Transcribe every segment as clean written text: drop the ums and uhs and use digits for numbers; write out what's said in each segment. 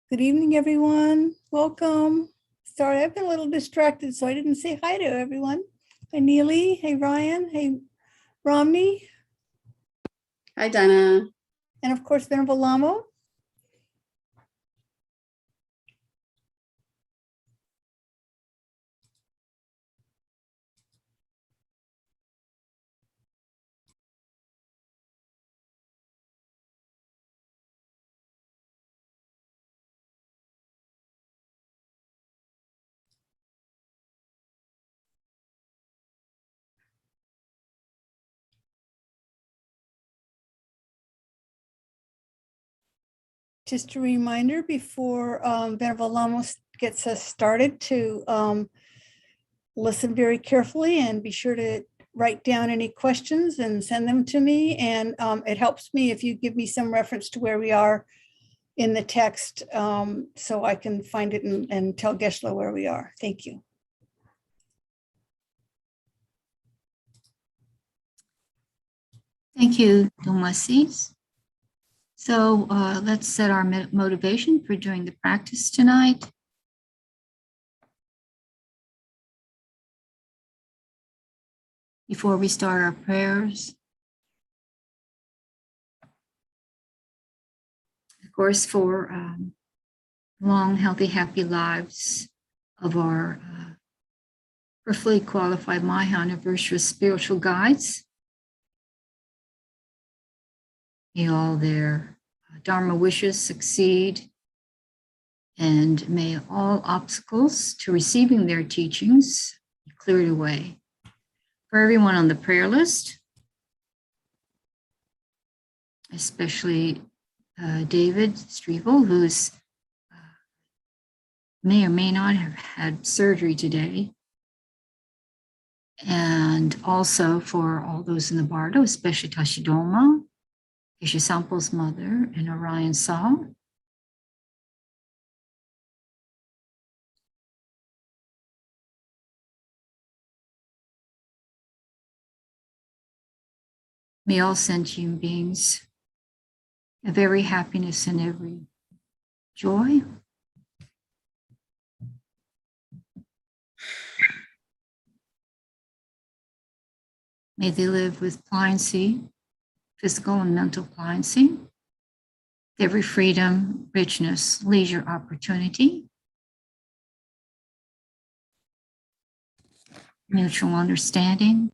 Good evening, everyone. Welcome. Sorry, I've been a little distracted, so I didn't say hi to everyone. Hi, Neely. Hey, Ryan. Hey, Romney. Hi, Donna. And of course, Venerable Lamo. Just a reminder before Venerable Lamo gets us started to listen very carefully and be sure to write down any questions and send them to me. And it helps me if you give me some reference to where we are in the text so I can find it and tell Geshe where we are. Thank you. Thank you, Domasis. So let's set our motivation for doing the practice tonight. Before we start our prayers, of course, for long, healthy, happy lives of our perfectly qualified Mahayana virtuous spiritual guides. May all their Dharma wishes succeed, and may all obstacles to receiving their teachings be cleared away. For everyone on the prayer list, especially David Strevel, who's may or may not have had surgery today, and also for all those in the bardo, especially Tashidoma, Geshe Sampo's mother, and Orion Saul. May all sentient beings have every happiness and every joy. May they live with pliancy, physical and mental pliancy, every freedom, richness, leisure, opportunity, mutual understanding,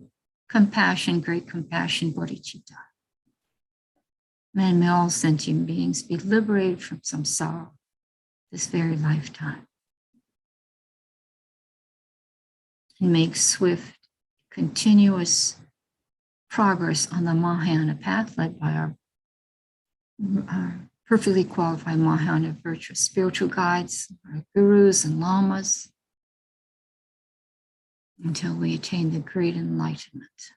compassion, great compassion, Bodhichitta. May all sentient beings be liberated from samsara this very lifetime and make swift, continuous progress on the Mahayana path led by our perfectly qualified Mahayana virtuous spiritual guides, our gurus and lamas, until we attain the great enlightenment.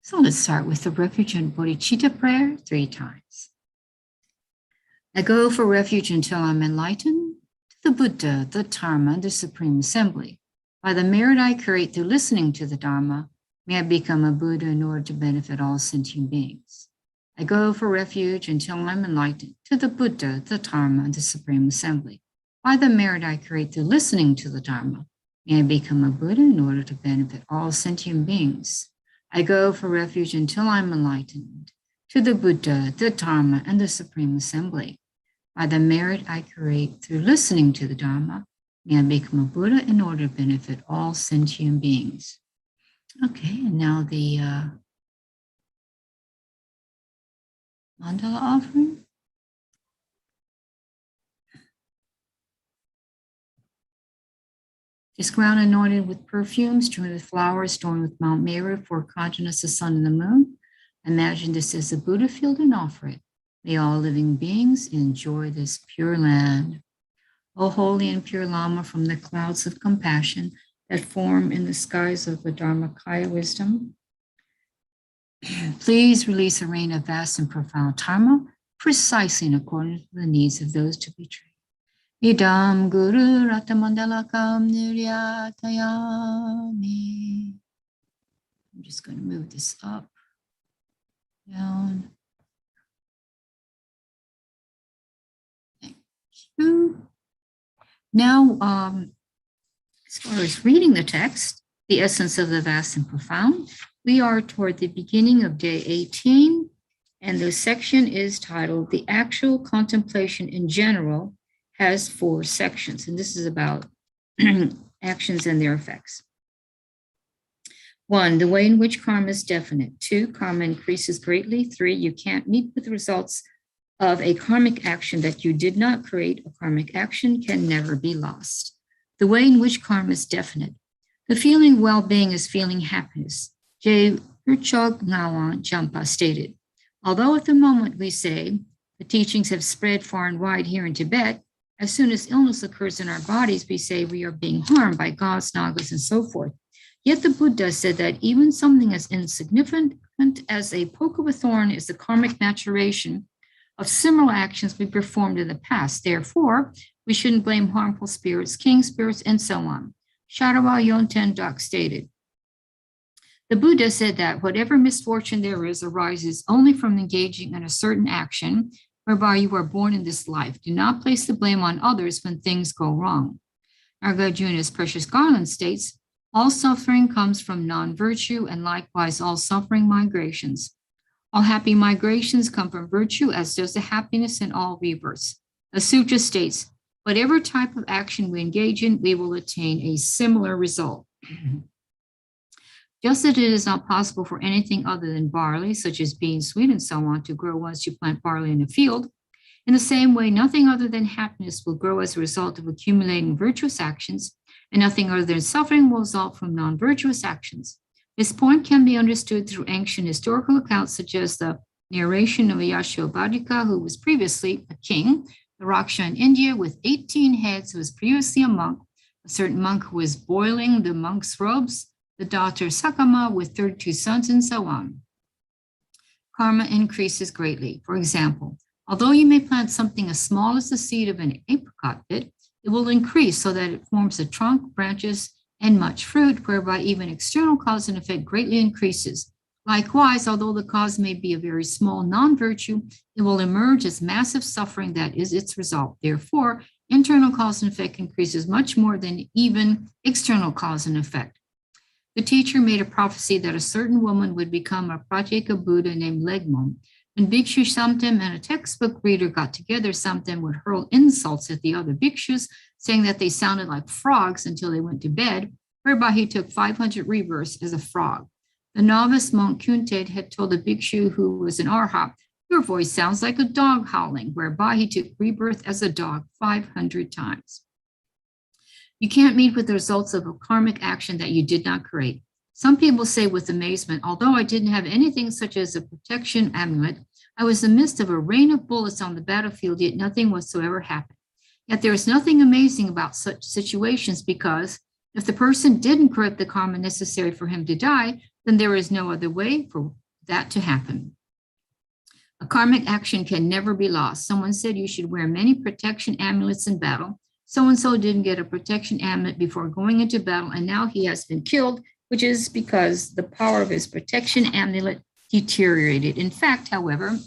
So let's start with the Refuge and Bodhichitta prayer 3 times. I go for refuge until I'm enlightened to the Buddha, the Dharma, the Supreme Assembly. By the merit I create through listening to the Dharma, may I become a Buddha in order to benefit all sentient beings. I go for refuge until I'm enlightened to the Buddha, the Dharma, and the Supreme Assembly. By the merit I create through listening to the Dharma, may I become a Buddha in order to benefit all sentient beings. I go for refuge until I'm enlightened to the Buddha, the Dharma, and the Supreme Assembly. By the merit I create through listening to the Dharma, may I become a Buddha in order to benefit all sentient beings. Okay, and now the mandala offering. This ground anointed with perfumes, strewn with flowers, strewn with Mount Meru, 4 continents, the sun and the moon. Imagine this as a Buddha field and offer it. May all living beings enjoy this pure land. O holy and pure Lama from the clouds of compassion that form in the skies of the Dharmakaya wisdom, please release a rain of vast and profound Dharma, precisely in accordance with the needs of those to be trained. Idam Guru Ratamandalakam Niryatayami. I'm just going to move this up, down. Now, as far as reading the text, the essence of the vast and profound, we are toward the beginning of day 18, and the section is titled The Actual Contemplation in General has 4 sections, and this is about actions and their effects. 1, the way in which karma is definite. 2, karma increases greatly. 3, you can't meet with the results of a karmic action that you did not create. A karmic action can never be lost. The way in which karma is definite. The feeling well-being is feeling happiness. J. Urchog Ngawan Jampa stated, although at the moment we say the teachings have spread far and wide here in Tibet, as soon as illness occurs in our bodies, we say we are being harmed by gods, nagas, and so forth. Yet the Buddha said that even something as insignificant as a poke of a thorn is the karmic maturation of similar actions we performed in the past. Therefore, we shouldn't blame harmful spirits, king spirits, and so on. Sharawa Yonten Dak stated, the Buddha said that whatever misfortune there is arises only from engaging in a certain action whereby you are born in this life. Do not place the blame on others when things go wrong. Nargajuna's Precious Garland states, all suffering comes from non-virtue, and likewise all suffering migrations. All happy migrations come from virtue, as does the happiness in all rebirths. The sutra states, whatever type of action we engage in, we will attain a similar result. Just as it is not possible for anything other than barley, such as beans, wheat, and so on, to grow once you plant barley in a field, in the same way, nothing other than happiness will grow as a result of accumulating virtuous actions, and nothing other than suffering will result from non-virtuous actions. This point can be understood through ancient historical accounts, such as the narration of Yashodharika, who was previously a king, the Raksha in India with 18 heads, who was previously a monk, a certain monk who was boiling the monk's robes, the daughter Sakama with 32 sons, and so on. Karma increases greatly. For example, although you may plant something as small as the seed of an apricot pit, it will increase so that it forms a trunk, branches, and much fruit, whereby even external cause and effect greatly increases. Likewise, although the cause may be a very small non-virtue, it will emerge as massive suffering that is its result. Therefore, internal cause and effect increases much more than even external cause and effect. The teacher made a prophecy that a certain woman would become a Pratyeka Buddha named Legmon. When Bhikshu Samtem and a textbook reader got together, Samtem would hurl insults at the other bhikshus, saying that they sounded like frogs until they went to bed, whereby he took 500 rebirths as a frog. The novice monk Kunted had told the bhikshu who was an arhat, your voice sounds like a dog howling, whereby he took rebirth as a dog 500 times. You can't meet with the results of a karmic action that you did not create. Some people say with amazement, although I didn't have anything such as a protection amulet, I was in the midst of a rain of bullets on the battlefield, yet nothing whatsoever happened. Yet there is nothing amazing about such situations, because if the person didn't correct the karma necessary for him to die, then there is no other way for that to happen. A karmic action can never be lost. Someone said you should wear many protection amulets in battle. So-and-so didn't get a protection amulet before going into battle, and now he has been killed, which is because the power of his protection amulet deteriorated. In fact, however,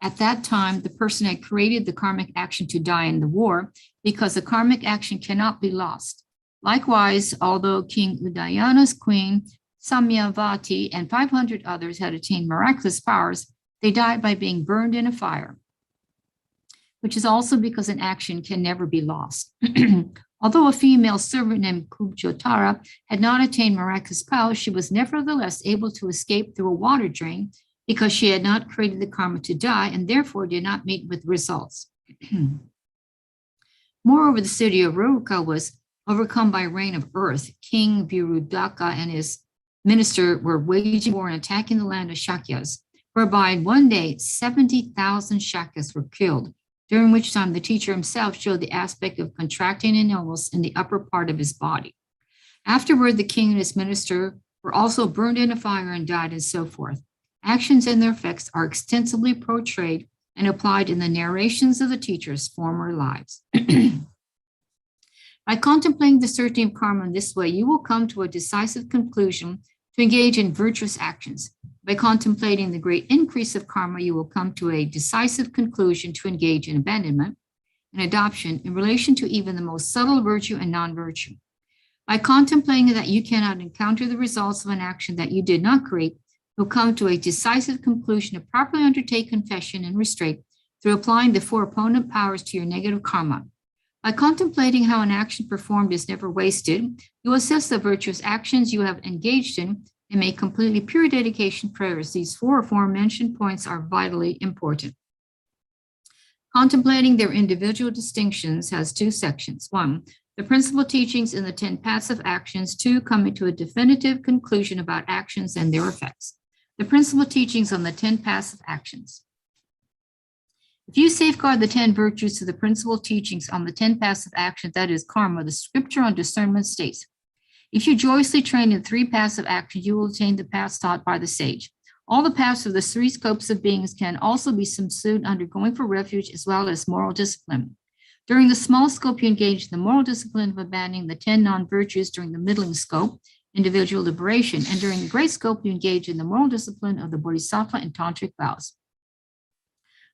at that time, the person had created the karmic action to die in the war, because the karmic action cannot be lost. Likewise, although King Udayana's queen, Samyavati, and 500 others had attained miraculous powers, they died by being burned in a fire, which is also because an action can never be lost. Although a female servant named Kubjotara had not attained miraculous powers, she was nevertheless able to escape through a water drain because she had not created the karma to die and therefore did not meet with results. Moreover, the city of Roruka was overcome by rain of earth. King Virudaka and his minister were waging war and attacking the land of Shakyas, whereby in one day 70,000 Shakyas were killed, during which time the teacher himself showed the aspect of contracting an illness in the upper part of his body. Afterward, the king and his minister were also burned in a fire and died, and so forth. Actions and their effects are extensively portrayed and applied in the narrations of the teacher's former lives. By contemplating the certainty of karma in this way, you will come to a decisive conclusion to engage in virtuous actions. By contemplating the great increase of karma, you will come to a decisive conclusion to engage in abandonment. and adoption in relation to even the most subtle virtue and non-virtue. By contemplating that you cannot encounter the results of an action that you did not create, you'll come to a decisive conclusion to properly undertake confession and restraint through applying the four opponent powers to your negative karma. By contemplating how an action performed is never wasted, you assess the virtuous actions you have engaged in and make completely pure dedication prayers. These four aforementioned points are vitally important. Contemplating their individual distinctions has two sections. One, the principal teachings in the 10 passive actions. Two, coming to a definitive conclusion about actions and their effects. The principal teachings on the 10 passive actions. If you safeguard the 10 virtues to the principal teachings on the 10 passive actions, that is karma, the scripture on discernment states, if you joyously train in 3 passive actions, you will attain the paths taught by the sage. All the paths of the 3 scopes of beings can also be subsumed under going for refuge as well as moral discipline. During the small scope, you engage in the moral discipline of abandoning the 10 non-virtues. During the middling scope, individual liberation. And during the great scope, you engage in the moral discipline of the Bodhisattva and Tantric vows.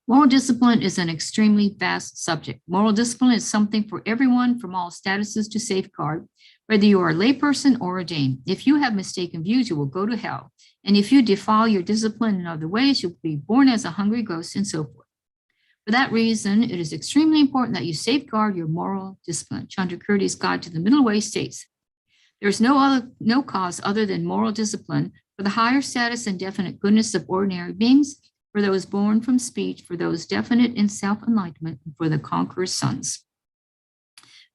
Moral discipline is an extremely vast subject. Moral discipline is something for everyone from all statuses to safeguard, whether you are a layperson or ordained. If you have mistaken views, you will go to hell. And if you defile your discipline in other ways, you'll be born as a hungry ghost and so forth. For that reason, it is extremely important that you safeguard your moral discipline. Chandrakirti's Guide to the Middle Way states, there is no cause other than moral discipline for the higher status and definite goodness of ordinary beings, for those born from speech, for those definite in self-enlightenment, and for the conqueror's sons.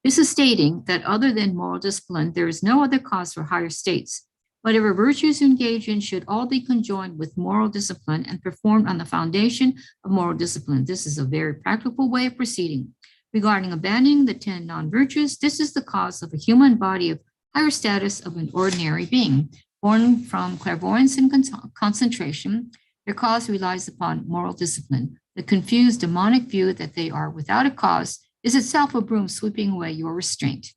This is stating that other than moral discipline, there is no other cause for higher states. Whatever virtues you engage in should all be conjoined with moral discipline and performed on the foundation of moral discipline. This is a very practical way of proceeding. Regarding abandoning the 10 non-virtues, this is the cause of a human body of higher status of an ordinary being, born from clairvoyance and concentration. Their cause relies upon moral discipline. The confused demonic view that they are without a cause is itself a broom sweeping away your restraint.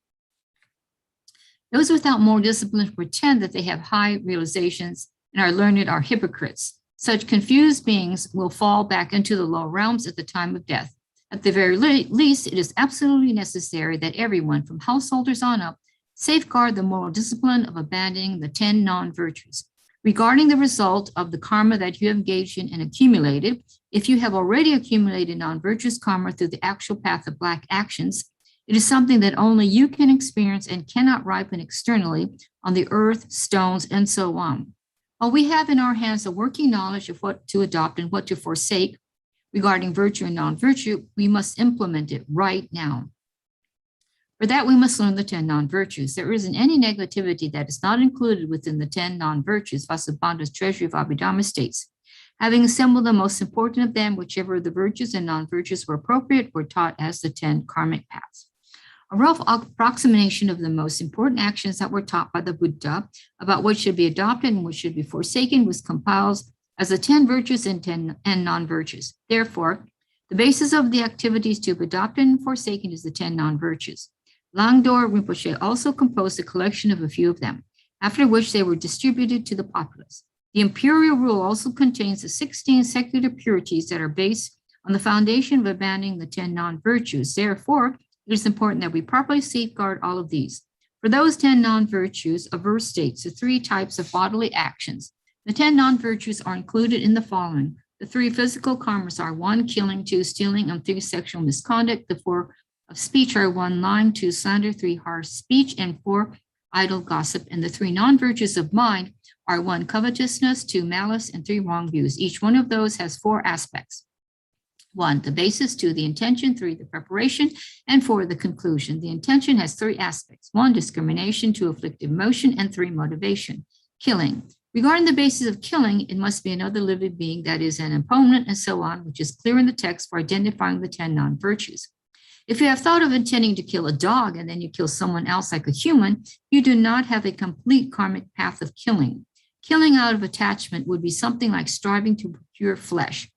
Those without moral discipline pretend that they have high realizations and are learned are hypocrites. Such confused beings will fall back into the lower realms at the time of death. At the very least, it is absolutely necessary that everyone from householders on up safeguard the moral discipline of abandoning the 10 non-virtues. Regarding the result of the karma that you have engaged in and accumulated, if you have already accumulated non-virtuous karma through the actual path of black actions, it is something that only you can experience and cannot ripen externally on the earth, stones, and so on. While we have in our hands a working knowledge of what to adopt and what to forsake regarding virtue and non-virtue, we must implement it right now. For that, we must learn the 10 non-virtues. There isn't any negativity that is not included within the 10 non-virtues. Vasubandhu's Treasury of Abhidharma states, having assembled the most important of them, whichever of the virtues and non-virtues were appropriate, were taught as the 10 karmic paths. A rough approximation of the most important actions that were taught by the Buddha about what should be adopted and what should be forsaken was compiled as the 10 virtues and 10 non-virtues. Therefore, the basis of the activities to be adopted and forsaken is the 10 non-virtues. Langdor Rinpoche also composed a collection of a few of them, after which they were distributed to the populace. The imperial rule also contains the 16 secular purities that are based on the foundation of abandoning the 10 non-virtues. Therefore, it is important that we properly safeguard all of these. For those 10 non-virtues, a verse states the 3 types of bodily actions. The 10 non-virtues are included in the following. The 3 physical karmas are 1, killing, 2, stealing, and 3, sexual misconduct. The 4 of speech are 1, lying, 2, slander, 3, harsh speech, and 4, idle gossip. And the 3 non-virtues of mind are 1, covetousness, 2, malice, and 3, wrong views. Each one of those has 4 aspects. 1, the basis, 2, the intention, 3, the preparation, and 4, the conclusion. The intention has 3 aspects. 1, discrimination, 2, afflictive motion, and 3, motivation. Killing. Regarding the basis of killing, it must be another living being that is an opponent and so on, which is clear in the text for identifying the 10 non-virtues. If you have thought of intending to kill a dog and then you kill someone else like a human, you do not have a complete karmic path of killing. Killing out of attachment would be something like striving to procure flesh.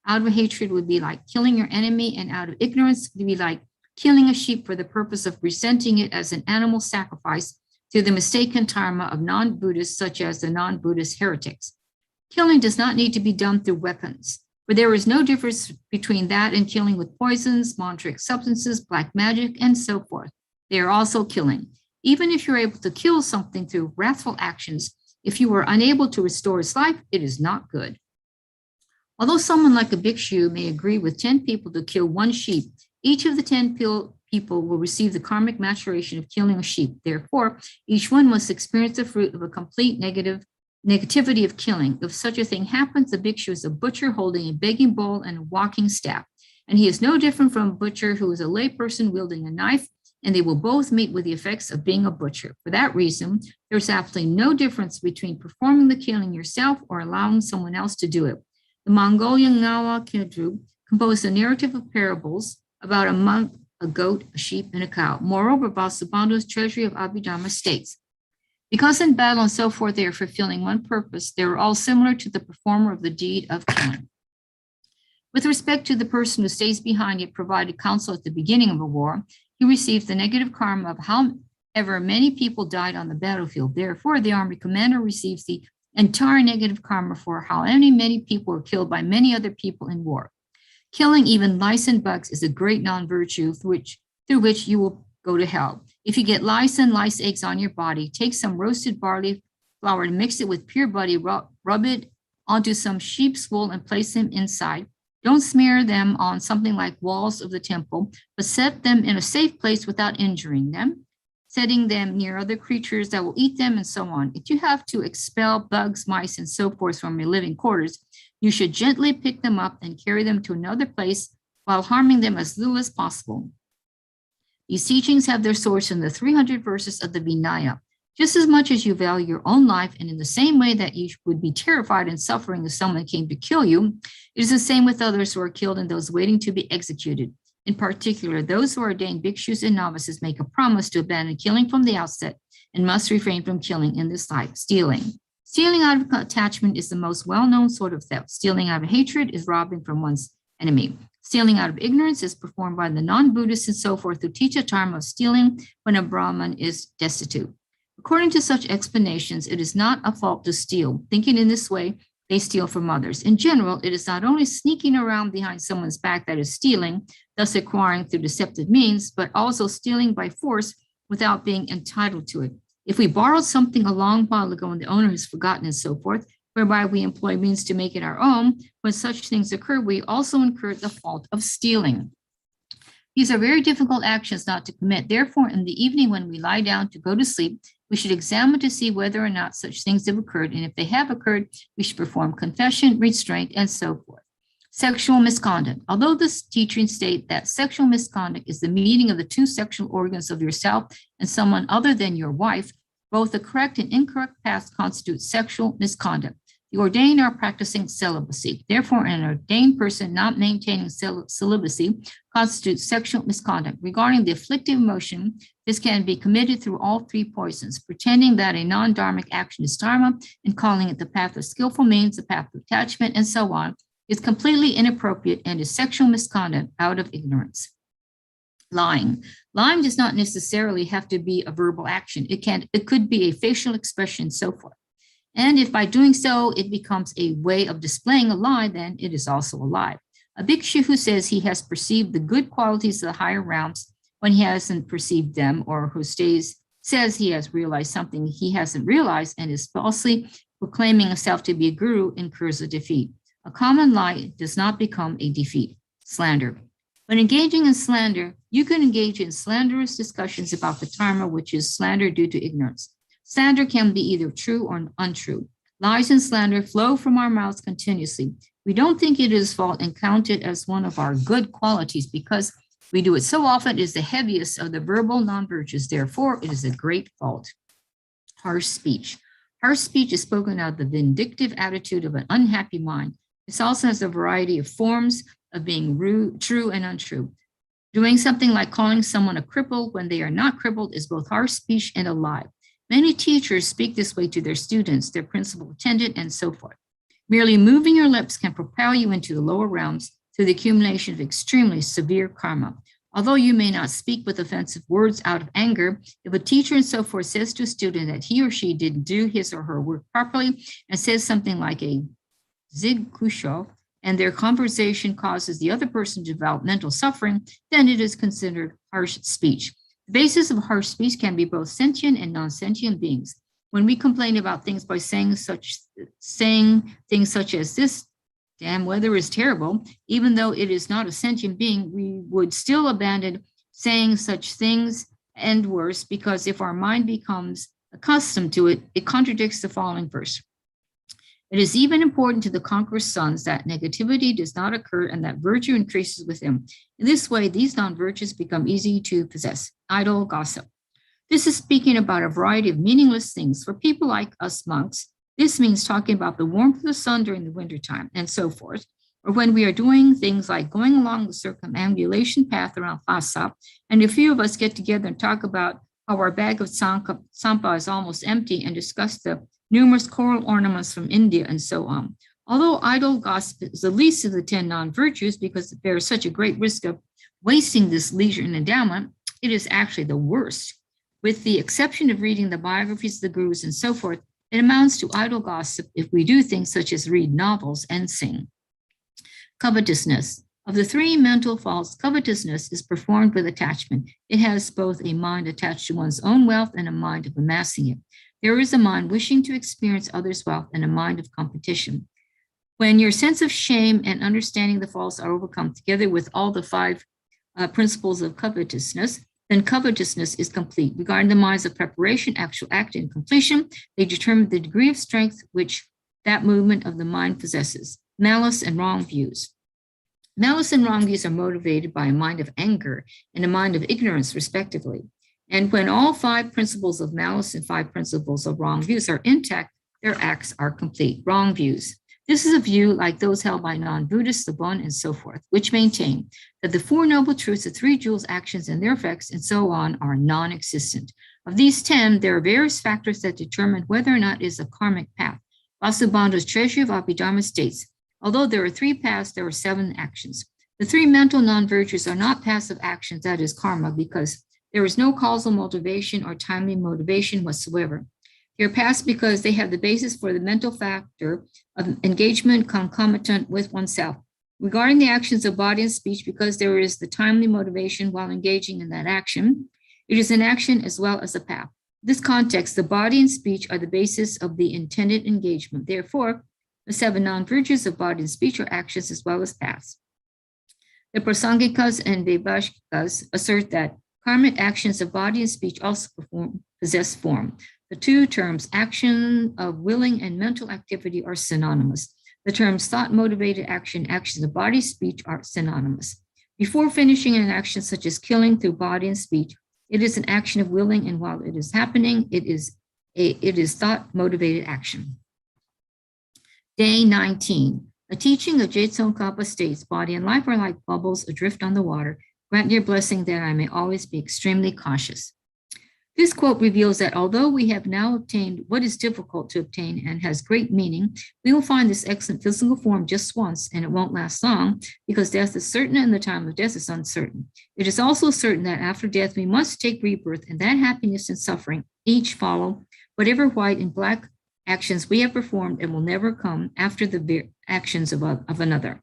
Out of hatred would be like killing your enemy, and out of ignorance would be like killing a sheep for the purpose of presenting it as an animal sacrifice through the mistaken karma of non-Buddhists such as the non-Buddhist heretics. Killing does not need to be done through weapons. For there is no difference between that and killing with poisons, mantric substances, black magic, and so forth. They are also killing. Even if you're able to kill something through wrathful actions, if you are unable to restore its life, it is not good. Although someone like a bhikshu may agree with 10 people to kill one sheep, each of the 10 people will receive the karmic maturation of killing a sheep. Therefore, each one must experience the fruit of a complete negativity of killing. If such a thing happens, the bhikshu is a butcher holding a begging bowl and a walking staff. And he is no different from a butcher who is a layperson wielding a knife, and they will both meet with the effects of being a butcher. For that reason, there's absolutely no difference between performing the killing yourself or allowing someone else to do it. The Mongolian Ngawa Kidru composed a narrative of parables about a monk, a goat, a sheep, and a cow. Moreover, Vasubandhu's Treasury of Abhidharma states, because in battle and so forth they are fulfilling one purpose, they are all similar to the performer of the deed of killing. With respect to the person who stays behind yet provided counsel at the beginning of a war, he receives the negative karma of however many people died on the battlefield. Therefore, the army commander receives the entire negative karma for how many people were killed by many other people in war. Killing even lice and bugs is a great non-virtue through which you will go to hell. If you get lice and lice eggs on your body, take some roasted barley flour and mix it with pure butter, rub it onto some sheep's wool and place them inside. Don't smear them on something like walls of the temple, but set them in a safe place without injuring them, setting them near other creatures that will eat them and so on. If you have to expel bugs, mice, and so forth from your living quarters, you should gently pick them up and carry them to another place while harming them as little as possible. These teachings have their source in the 300 verses of the Vinaya. Just as much as you value your own life, and in the same way that you would be terrified and suffering if someone came to kill you, it is the same with others who are killed and those waiting to be executed. In particular, those who are ordained bhikshus and novices make a promise to abandon killing from the outset and must refrain from killing in this life. Stealing. Stealing out of attachment is the most well-known sort of theft. Stealing out of hatred is robbing from one's enemy. Stealing out of ignorance is performed by the non-Buddhists and so forth who teach a dharma of stealing when a Brahman is destitute. According to such explanations, it is not a fault to steal. Thinking in this way, they steal from others. In general, it is not only sneaking around behind someone's back that is stealing, thus acquiring through deceptive means, but also stealing by force without being entitled to it. If we borrowed something a long while ago and the owner has forgotten and so forth, whereby we employ means to make it our own, when such things occur, we also incur the fault of stealing. These are very difficult actions not to commit. Therefore, in the evening when we lie down to go to sleep, we should examine to see whether or not such things have occurred, and if they have occurred, we should perform confession, restraint, and so forth. Sexual misconduct. Although this teaching states that sexual misconduct is the meeting of the two sexual organs of yourself and someone other than your wife, both the correct and incorrect paths constitute sexual misconduct. The ordained are practicing celibacy. Therefore, an ordained person not maintaining celibacy constitutes sexual misconduct. Regarding the afflictive emotion, this can be committed through all three poisons, pretending that a non-dharmic action is dharma and calling it the path of skillful means, the path of attachment, and so on, is completely inappropriate and is sexual misconduct out of ignorance. Lying. Lying does not necessarily have to be a verbal action. It could be a facial expression, so forth. And if by doing so, it becomes a way of displaying a lie, then it is also a lie. A bhikshu who says he has perceived the good qualities of the higher realms when he hasn't perceived them, or who says he has realized something he hasn't realized and is falsely proclaiming himself to be a guru, incurs a defeat. A common lie does not become a defeat. Slander. When engaging in slander, you can engage in slanderous discussions about the dharma, which is slander due to ignorance. Slander can be either true or untrue. Lies and slander flow from our mouths continuously. We don't think it is fault and count it as one of our good qualities because we do it so often. It is the heaviest of the verbal non-virtues. Therefore, it is a great fault. Harsh speech. Harsh speech is spoken out of the vindictive attitude of an unhappy mind. This also has a variety of forms of being rude, true and untrue. Doing something like calling someone a cripple when they are not crippled is both harsh speech and a lie. Many teachers speak this way to their students, their principal attendant, and so forth. Merely moving your lips can propel you into the lower realms through the accumulation of extremely severe karma. Although you may not speak with offensive words out of anger, if a teacher and so forth says to a student that he or she didn't do his or her work properly and says something like a zig kusho and their conversation causes the other person to develop mental suffering, then it is considered harsh speech. The basis of harsh speech can be both sentient and non-sentient beings. When we complain about things by saying things such as this damn weather is terrible, even though it is not a sentient being, we would still abandon saying such things and worse, because if our mind becomes accustomed to it, it contradicts the following verse. It is even important to the conqueror's sons that negativity does not occur and that virtue increases with him. In this way, these non-virtues become easy to possess. Idle gossip. This is speaking about a variety of meaningless things. For people like us monks, this means talking about the warmth of the sun during the wintertime and so forth, or when we are doing things like going along the circumambulation path around Lhasa, and a few of us get together and talk about how our bag of sampa is almost empty and discuss the numerous coral ornaments from India and so on. Although idle gossip is the least of the 10 non-virtues because it bears such a great risk of wasting this leisure and endowment, it is actually the worst. With the exception of reading the biographies of the gurus and so forth, it amounts to idle gossip if we do things such as read novels and sing. Covetousness. Of the 3 mental faults, covetousness is performed with attachment. It has both a mind attached to one's own wealth and a mind of amassing it. There is a mind wishing to experience others' wealth and a mind of competition. When your sense of shame and understanding the faults are overcome together with all the 5 principles of covetousness, then covetousness is complete. Regarding the minds of preparation, actual act, and completion, they determine the degree of strength which that movement of the mind possesses. Malice and wrong views. Malice and wrong views are motivated by a mind of anger and a mind of ignorance, respectively. And when all 5 principles of malice and 5 principles of wrong views are intact, their acts are complete. Wrong views. This is a view like those held by non-Buddhists, the Bon, and so forth, which maintain that the 4 noble truths, the 3 jewels, actions, and their effects, and so on, are non-existent. Of these 10, there are various factors that determine whether or not it is a karmic path. Vasubandhu's Treasury of Abhidharma states, although there are 3 paths, there are 7 actions. The 3 mental non-virtues are not passive actions, that is karma, because there is no causal motivation or timely motivation whatsoever. They are passive because they have the basis for the mental factor of engagement concomitant with oneself. Regarding the actions of body and speech, because there is the timely motivation while engaging in that action, it is an action as well as a path. In this context, the body and speech are the basis of the intended engagement. Therefore, the 7 non-virtues of body and speech are actions as well as paths. The Prasangikas and Vaibhashikas assert that karmic actions of body and speech also possess form. The 2 terms, action of willing and mental activity, are synonymous. The terms thought-motivated action, actions of body, speech are synonymous. Before finishing an action such as killing through body and speech, it is an action of willing, and while it is happening, it is thought-motivated action. Day 19. A teaching of Je Tsongkhapa states, body and life are like bubbles adrift on the water. Grant your blessing that I may always be extremely cautious. This quote reveals that although we have now obtained what is difficult to obtain and has great meaning, we will find this excellent physical form just once, and it won't last long, because death is certain and the time of death is uncertain. It is also certain that after death we must take rebirth, and that happiness and suffering each follow whatever white and black actions we have performed and will never come after the actions of another.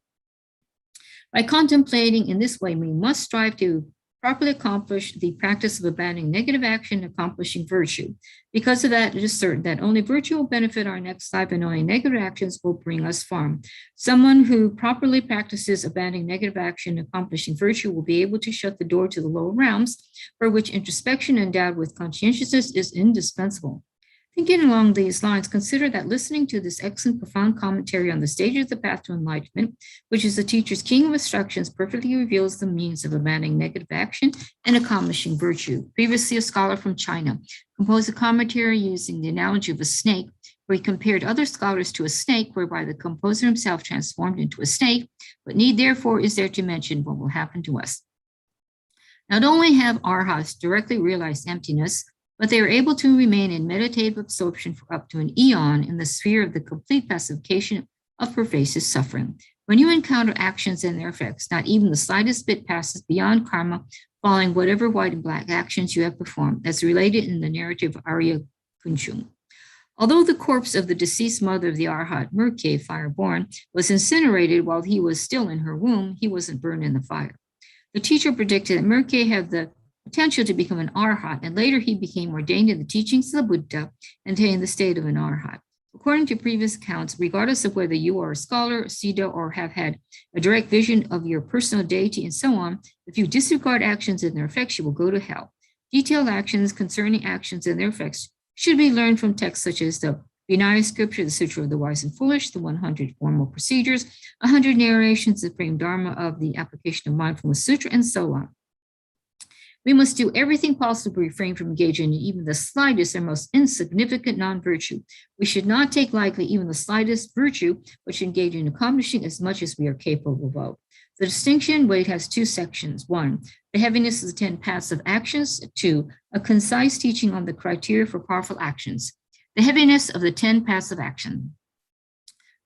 By contemplating in this way, we must strive to properly accomplish the practice of abandoning negative action and accomplishing virtue. Because of that, it is certain that only virtue will benefit our next life and only negative actions will bring us harm. Someone who properly practices abandoning negative action and accomplishing virtue will be able to shut the door to the lower realms, for which introspection endowed with conscientiousness is indispensable. Thinking along these lines, consider that listening to this excellent, profound commentary on the stages of the path to enlightenment, which is the teacher's king of instructions, perfectly reveals the means of abandoning negative action and accomplishing virtue. Previously, a scholar from China composed a commentary using the analogy of a snake, where he compared other scholars to a snake, whereby the composer himself transformed into a snake, but need therefore is there to mention what will happen to us. Not only have arhats directly realized emptiness, but they are able to remain in meditative absorption for up to an eon in the sphere of the complete pacification of pervasive suffering. When you encounter actions and their effects, not even the slightest bit passes beyond karma, following whatever white and black actions you have performed, as related in the narrative of Arya Kunchung. Although the corpse of the deceased mother of the Arhat, Merke, fireborn, was incinerated while he was still in her womb, he wasn't burned in the fire. The teacher predicted that Merke had the potential to become an Arhat, and later he became ordained in the teachings of the Buddha and attained the state of an Arhat. According to previous accounts, regardless of whether you are a scholar, a Siddha, or have had a direct vision of your personal deity and so on, if you disregard actions and their effects, you will go to hell. Detailed actions concerning actions and their effects should be learned from texts such as the Vinaya Scripture, the Sutra of the Wise and Foolish, the 100 Formal Procedures, 100 Narrations, the Supreme Dharma of the Application of Mindfulness Sutra, and so on. We must do everything possible to refrain from engaging in even the slightest and most insignificant non-virtue. We should not take lightly even the slightest virtue, but should engage in accomplishing as much as we are capable of. The distinction weight has two sections. 1, the heaviness of the 10 paths of actions. 2, a concise teaching on the criteria for powerful actions. The heaviness of the 10 paths of action.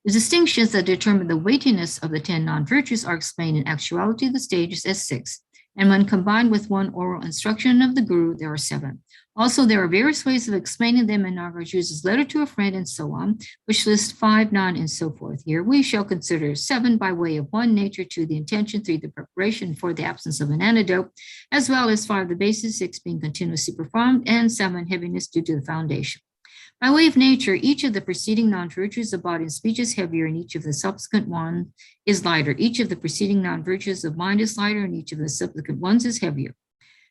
The distinctions that determine the weightiness of the 10 non-virtues are explained in actuality of the stages as 6. And when combined with one oral instruction of the Guru, there are 7. Also, there are various ways of explaining them in Nagarju's letter to a friend and so on, which list 5, 9, and so forth. Here we shall consider 7 by way of 1, nature, 2, the intention, 3, the preparation, 4, the absence of an antidote, as well as 5, the basis, 6 being continuously performed, and 7, heaviness due to the foundation. By way of nature, each of the preceding non-virtues of body and speech is heavier, and each of the subsequent one is lighter. Each of the preceding non-virtues of mind is lighter, and each of the subsequent ones is heavier.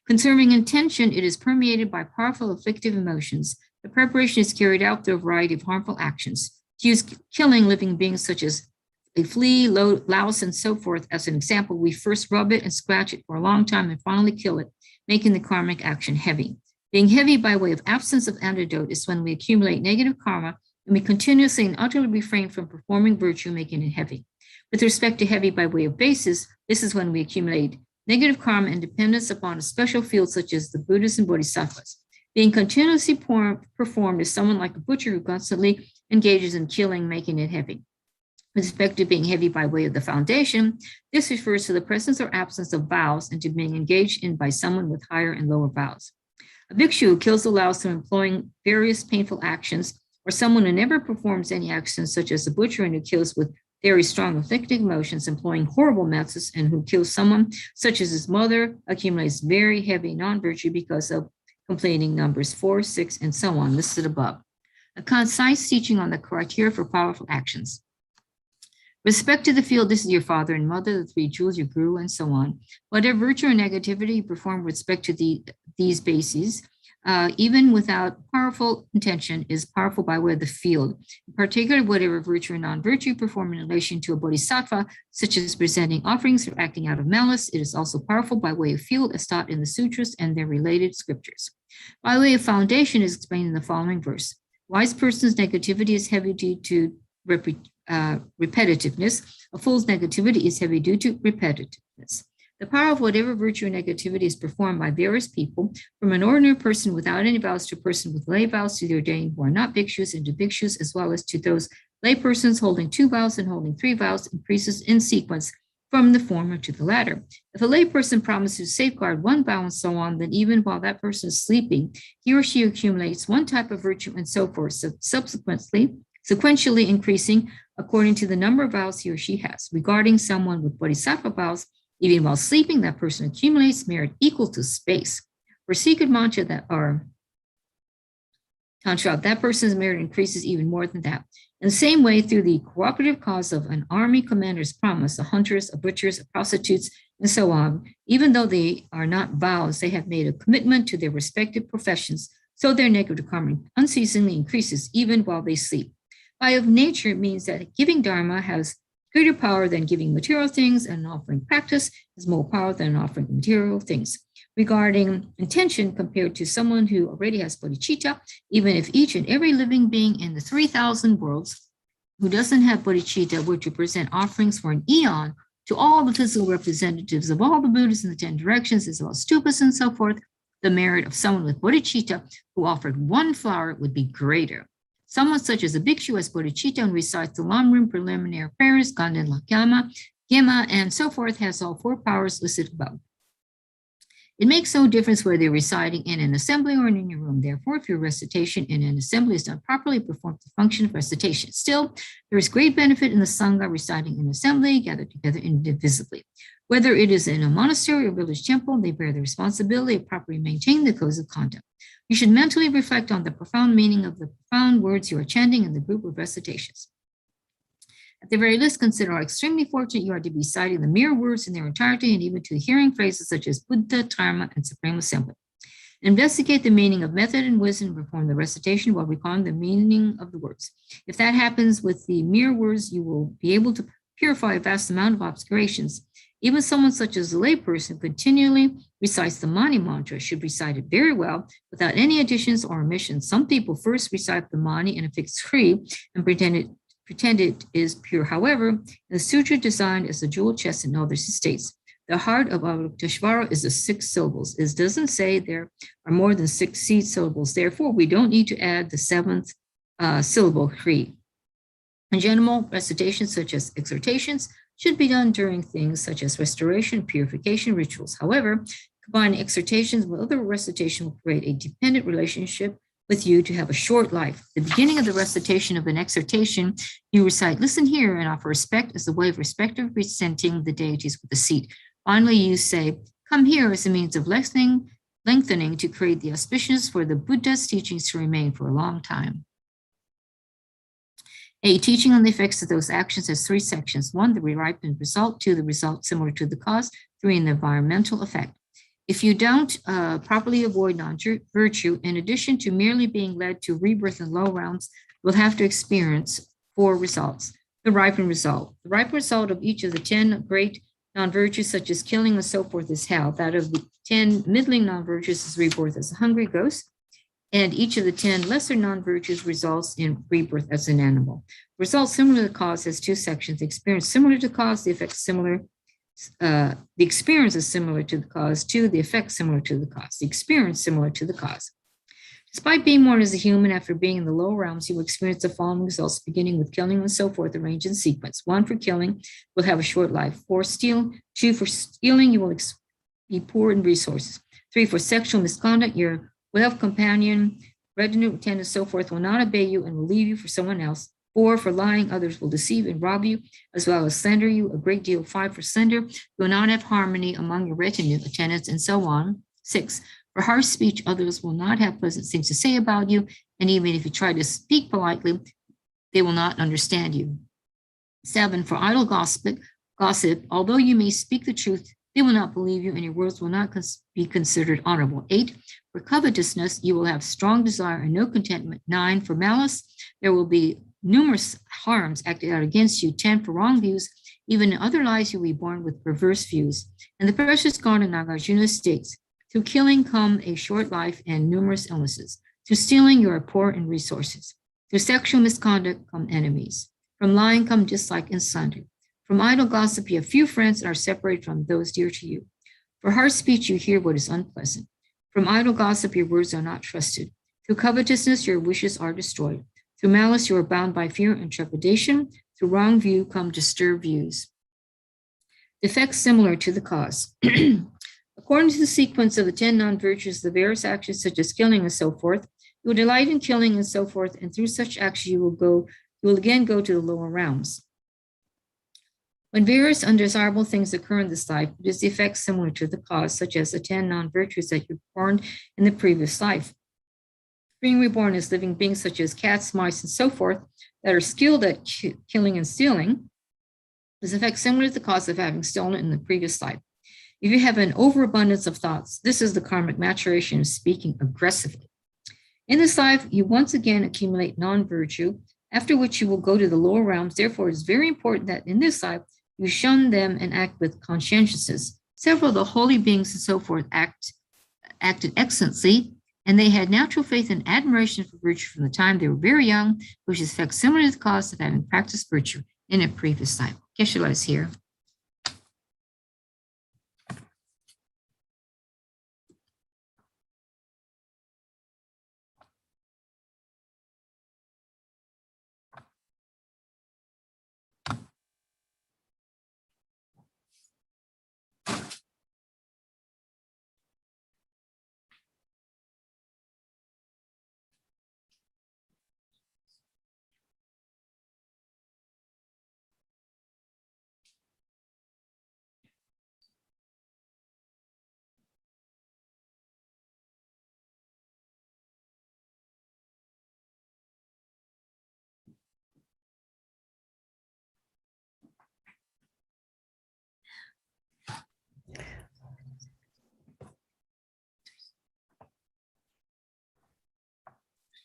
Concerning intention, it is permeated by powerful afflictive emotions. The preparation is carried out through a variety of harmful actions. To use killing living beings such as a flea, louse, and so forth as an example, we first rub it and scratch it for a long time and finally kill it, making the karmic action heavy. Being heavy by way of absence of antidote is when we accumulate negative karma and we continuously and utterly refrain from performing virtue, making it heavy. With respect to heavy by way of basis, this is when we accumulate negative karma and dependence upon a special field such as the Buddhas and Bodhisattvas. Being continuously performed is someone like a butcher who constantly engages in killing, making it heavy. With respect to being heavy by way of the foundation, this refers to the presence or absence of vows and to being engaged in by someone with higher and lower vows. A bhikshu who kills the louse through employing various painful actions, or someone who never performs any actions, such as a butcher and who kills with very strong afflicting emotions, employing horrible methods, and who kills someone, such as his mother, accumulates very heavy non-virtue because of completing numbers 4, 6, and so on, listed above. A concise teaching on the criteria for powerful actions. Respect to the field, this is your father and mother, the 3 jewels, your guru, and so on. Whatever virtue or negativity you perform with respect to these bases, even without powerful intention, is powerful by way of the field. In particular, whatever virtue or non-virtue you perform in relation to a bodhisattva, such as presenting offerings or acting out of malice, it is also powerful by way of field as taught in the sutras and their related scriptures. By way of foundation is explained in the following verse. Wise person's negativity is heavy due to repetitiveness. A fool's negativity is heavy due to repetitiveness. The power of whatever virtue or negativity is performed by various people, from an ordinary person without any vows to a person with lay vows to the ordained who are not bhikshus and to bhikshus, as well as to those lay persons holding 2 vows and holding 3 vows, increases in sequence from the former to the latter. If a lay person promises to safeguard 1 vow and so on, then even while that person is sleeping, he or she accumulates 1 type of virtue and so forth, so sequentially increasing according to the number of vows he or she has. Regarding someone with bodhisattva vows, even while sleeping, that person accumulates merit equal to space. For secret mantra that person's merit increases even more than that. In the same way, through the cooperative cause of an army commander's promise, a hunters, a butchers, a prostitutes, and so on, even though they are not vows, they have made a commitment to their respective professions, so their negative karma unceasingly increases even while they sleep. By of nature, it means that giving dharma has greater power than giving material things, and an offering practice has more power than offering material things. Regarding intention, compared to someone who already has bodhicitta, even if each and every living being in the 3,000 worlds who doesn't have bodhicitta were to present offerings for an eon to all the physical representatives of all the Buddhas in the 10 directions, as well as stupas and so forth, the merit of someone with bodhicitta who offered 1 flower would be greater. Someone such as a bhikshu has bodhicitta and recites the Lamrim preliminary prayers, Ganden Lakama, Gema, and so forth, has all 4 powers listed above. It makes no difference whether you're reciting in an assembly or in your room. Therefore, if your recitation in an assembly is done properly, it performs the function of recitation. Still, there is great benefit in the Sangha reciting in assembly, gathered together indivisibly. Whether it is in a monastery or village temple, they bear the responsibility of properly maintaining the codes of conduct. You should mentally reflect on the profound meaning of the profound words you are chanting in the group of recitations. At the very least, consider how extremely fortunate you are to be citing the mere words in their entirety and even to hearing phrases such as Buddha, Dharma, and Supreme Assembly. Investigate the meaning of method and wisdom and perform the recitation while recalling the meaning of the words. If that happens with the mere words, you will be able to purify a vast amount of obscurations. Even someone such as a layperson who continually recites the Mani mantra should recite it very well without any additions or omissions. Some people first recite the Mani in a fixed kri and pretend it is pure. However, the sutra designed as a jewel chest in others states, the heart of Avalokiteshvara is the 6 syllables. It doesn't say there are more than 6 seed syllables. Therefore, we don't need to add the 7th syllable kri. In general, recitations such as exhortations should be done during things such as restoration, purification rituals. However, combining exhortations with other recitation will create a dependent relationship with you to have a short life. At the beginning of the recitation of an exhortation, you recite, listen here, and offer respect as a way of respectively presenting the deities with a seat. Finally, you say, come here as a means of lengthening to create the auspicious for the Buddha's teachings to remain for a long time. A teaching on the effects of those actions has 3 sections. 1, the ripened result. 2, the result similar to the cause. 3, an environmental effect. If you don't properly avoid non-virtue, in addition to merely being led to rebirth in low realms, you'll have to experience 4 results. The ripened result. The ripened result of each of the 10 great non-virtues, such as killing and so forth, is hell. That of the 10 middling non-virtues is rebirth as a hungry ghost. And each of the 10 lesser non-virtues results in rebirth as an animal. Result similar to the cause has 2 sections. The experience similar to the cause, the effect similar. The experience is similar to the cause. 2, the effect similar to the cause. The experience similar to the cause. Despite being born as a human, after being in the lower realms, you will experience the following results, beginning with killing and so forth, arranged in sequence. 1, for killing, will have a short life. 4, steal. 2, for stealing, you will be poor in resources. 3, for sexual misconduct, your without companion, retinue, attendant, and so forth will not obey you and will leave you for someone else. 4, for lying, others will deceive and rob you, as well as slander you a great deal. 5, for slander, you will not have harmony among your retinue, attendants, and so on. 6, for harsh speech, others will not have pleasant things to say about you, and even if you try to speak politely, they will not understand you. 7, for idle gossip, although you may speak the truth, they will not believe you, and your words will not be considered honorable. 8, for covetousness, you will have strong desire and no contentment. 9, for malice, there will be numerous harms acted out against you. 10, for wrong views, even in other lives you will be born with perverse views. And the precious God in Nagarjuna states, through killing come a short life and numerous illnesses. Through stealing, you are poor in resources. Through sexual misconduct come enemies. From lying come dislike and slander. From idle gossip, you have few friends and are separated from those dear to you. For harsh speech, you hear what is unpleasant. From idle gossip, your words are not trusted. Through covetousness, your wishes are destroyed. Through malice, you are bound by fear and trepidation. Through wrong view come disturbed views. The effects similar to the cause. According to the sequence of the 10 non-virtues, the various actions such as killing and so forth, you will delight in killing and so forth, and through such action you will again go to the lower realms. When various undesirable things occur in this life, it is the effect similar to the cause, such as the 10 non-virtues that you performed in the previous life. Being reborn as living beings such as cats, mice, and so forth that are skilled at killing and stealing is the effect similar to the cause of having stolen in the previous life. If you have an overabundance of thoughts, this is the karmic maturation of speaking aggressively. In this life, you once again accumulate non-virtue, after which you will go to the lower realms. Therefore, it is very important that in this life, you shun them and act with conscientiousness. Several of the holy beings and so forth acted excellently, and they had natural faith and admiration for virtue from the time they were very young, which is effect similar to the cause of having practiced virtue in a previous life. Geshe is here.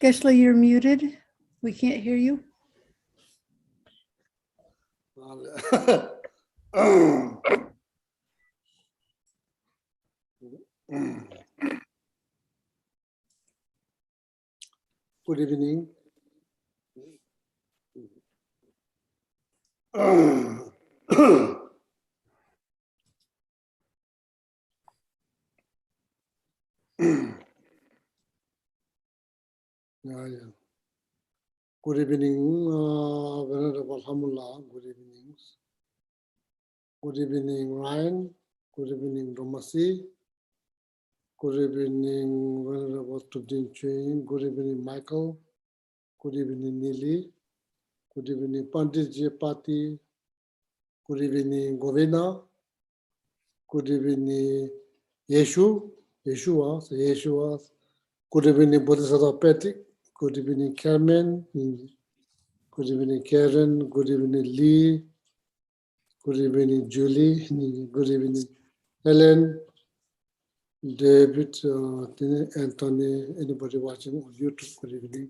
Geshe, you're muted. We can't hear you. Good evening. Good evening, Venerable Hamullah. Good evening. Good evening, Ryan. Good evening, Romasi. Good evening, Venerable Tudin Chuin. Good evening, Michael. Good evening, Nili. Good evening, Pandit Jepati. Good evening, Govina. Good evening, Yeshua. Good evening, Bodhisattva Patrick. Good evening, Carmen. Good evening, Karen. Good evening, Lee. Good evening, Julie. Good evening, Helen, David, Anthony, anybody watching on YouTube. Good evening.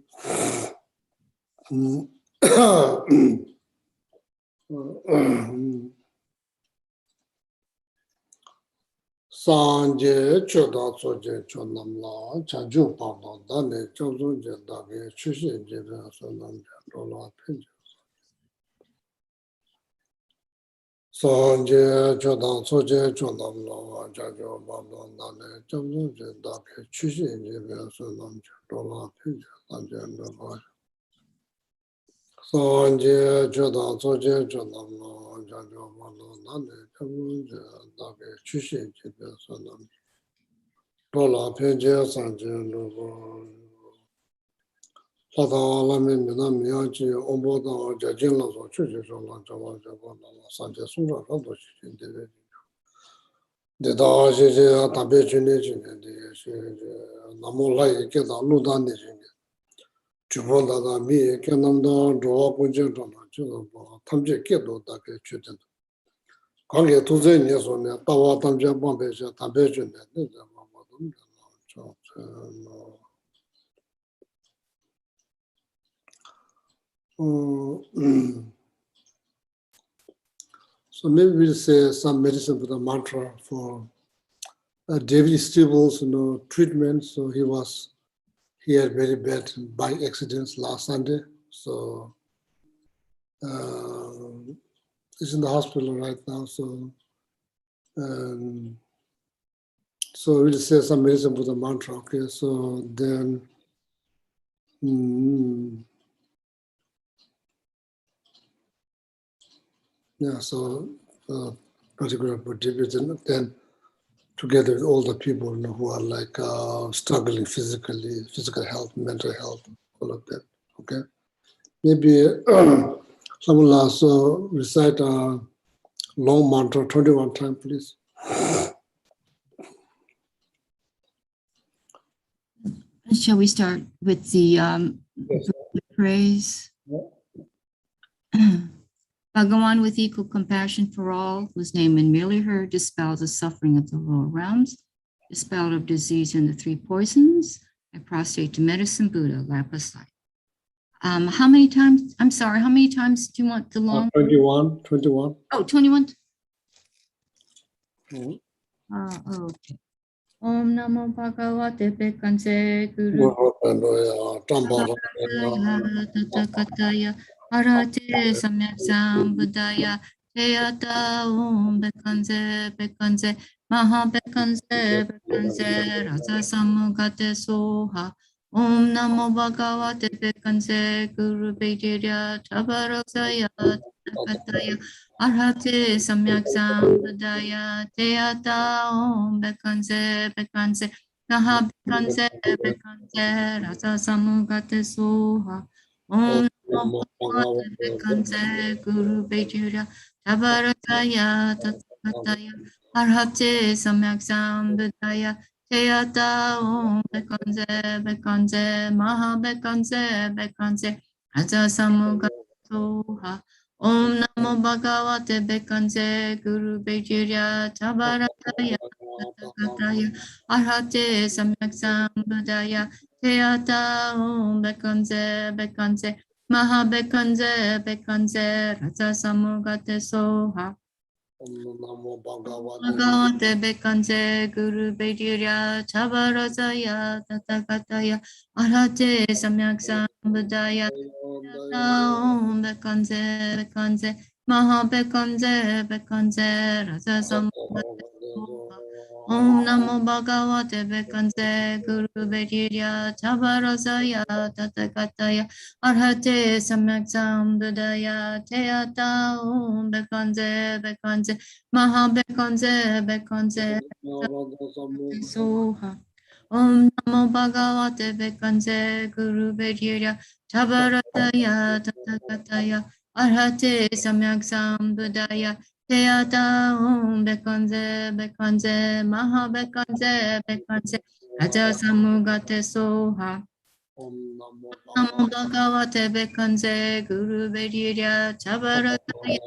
Sanje choda soje chonamla chanju pavna dane chobzon je dage chushe je sonam rola pinje. Sanje choda soje chonamla chanju pavna dane chobzon je dage chushe je sonam rola pinje sanje rola. Sanje choda soje chonamla chanju pavna dane chobzon je dage chushe je sonam rola pinje sanje rola. Lada Lamrim Miyaji Omboda Jajinla so Chujola Java Sanje Sura Rado Shinde. The Daji Tabe Junijin and the Namolai Keda Ludan Chubonda Mi Kenamda Draw Punjana Tamje Kedo Dake Chutin. Kangi Tuzen Yason, Tawa Tamja Bombeja Tabe Jun. So maybe we'll say some medicine for the mantra for David Stibbles, treatment. So he had very bad bike accidents last Sunday. So he's in the hospital right now. So we'll say some medicine for the mantra. Okay, so then. Yeah, so particular Bodhichitta, then together with all the people who are like struggling physically, physical health, mental health, all of that. Okay, maybe someone will also recite a long mantra 21 times, please. Shall we start with the Yes. praise? Yeah. Bhagawan, with equal compassion for all, whose name and merely heard dispels the suffering of the lower realms, dispelled of disease and the three poisons, I prostrate to medicine Buddha, lapis light. How many times do you want the long? 21. Oh, 21. Mm-hmm. Okay. Om Namo Bhagavate Bekanse Guru Tathagata Arate Samyak Buddhaya Teyata Om Bekanse Maha Bekanse Rasa Samugate Soha Om Namo Bhagavate Bekanse Guru Bhajirya Tabarasaya Tathagata Arhate Samyak Buddhaya Teyata Om Bekanse Maha Bekanse Rasa Samugate Soha Om Namo Bhagavate Bekanse Guru Bhajirya Tabarataya Tathagata Arhate Samyak Buddhaya Teyata Om Bekanse Maha Bekanse Rasa Samugate Soha Om Namo Bhagavate Bekanse Guru Bhajirya Tabarataya Tathagata Arhate Samyak Buddhaya Teata Om Bekanze Bekanze Maha Bekanze Bekanze Raja Samugate Soha Namo Bhagavate Bekanze Guru Bedurya Chavarajaya Tatakataya Arhate Samyak Sambudaya Om Bekanze Bekanze Maha Bekanze Bekanze Raja Samugate Soha Om Namo Bhagavate Bekanze Guru Bedurya Chavarajaya Tatakataya Arhate Samyak Sambudaya Teata Om Bekanze Bekanze Maha Bekanze Bekanze Soha Om Namo Bhagavate Bekanze Guru Bedurya Chabarataya Tatakataya Arhate Samyak Sambudaya Teata Om Bekanze Bekanze Maha Bekanze Bekanze Raja Samugate Soha Namo Bhagavate Bekanze Guru Bedurya Chabarataya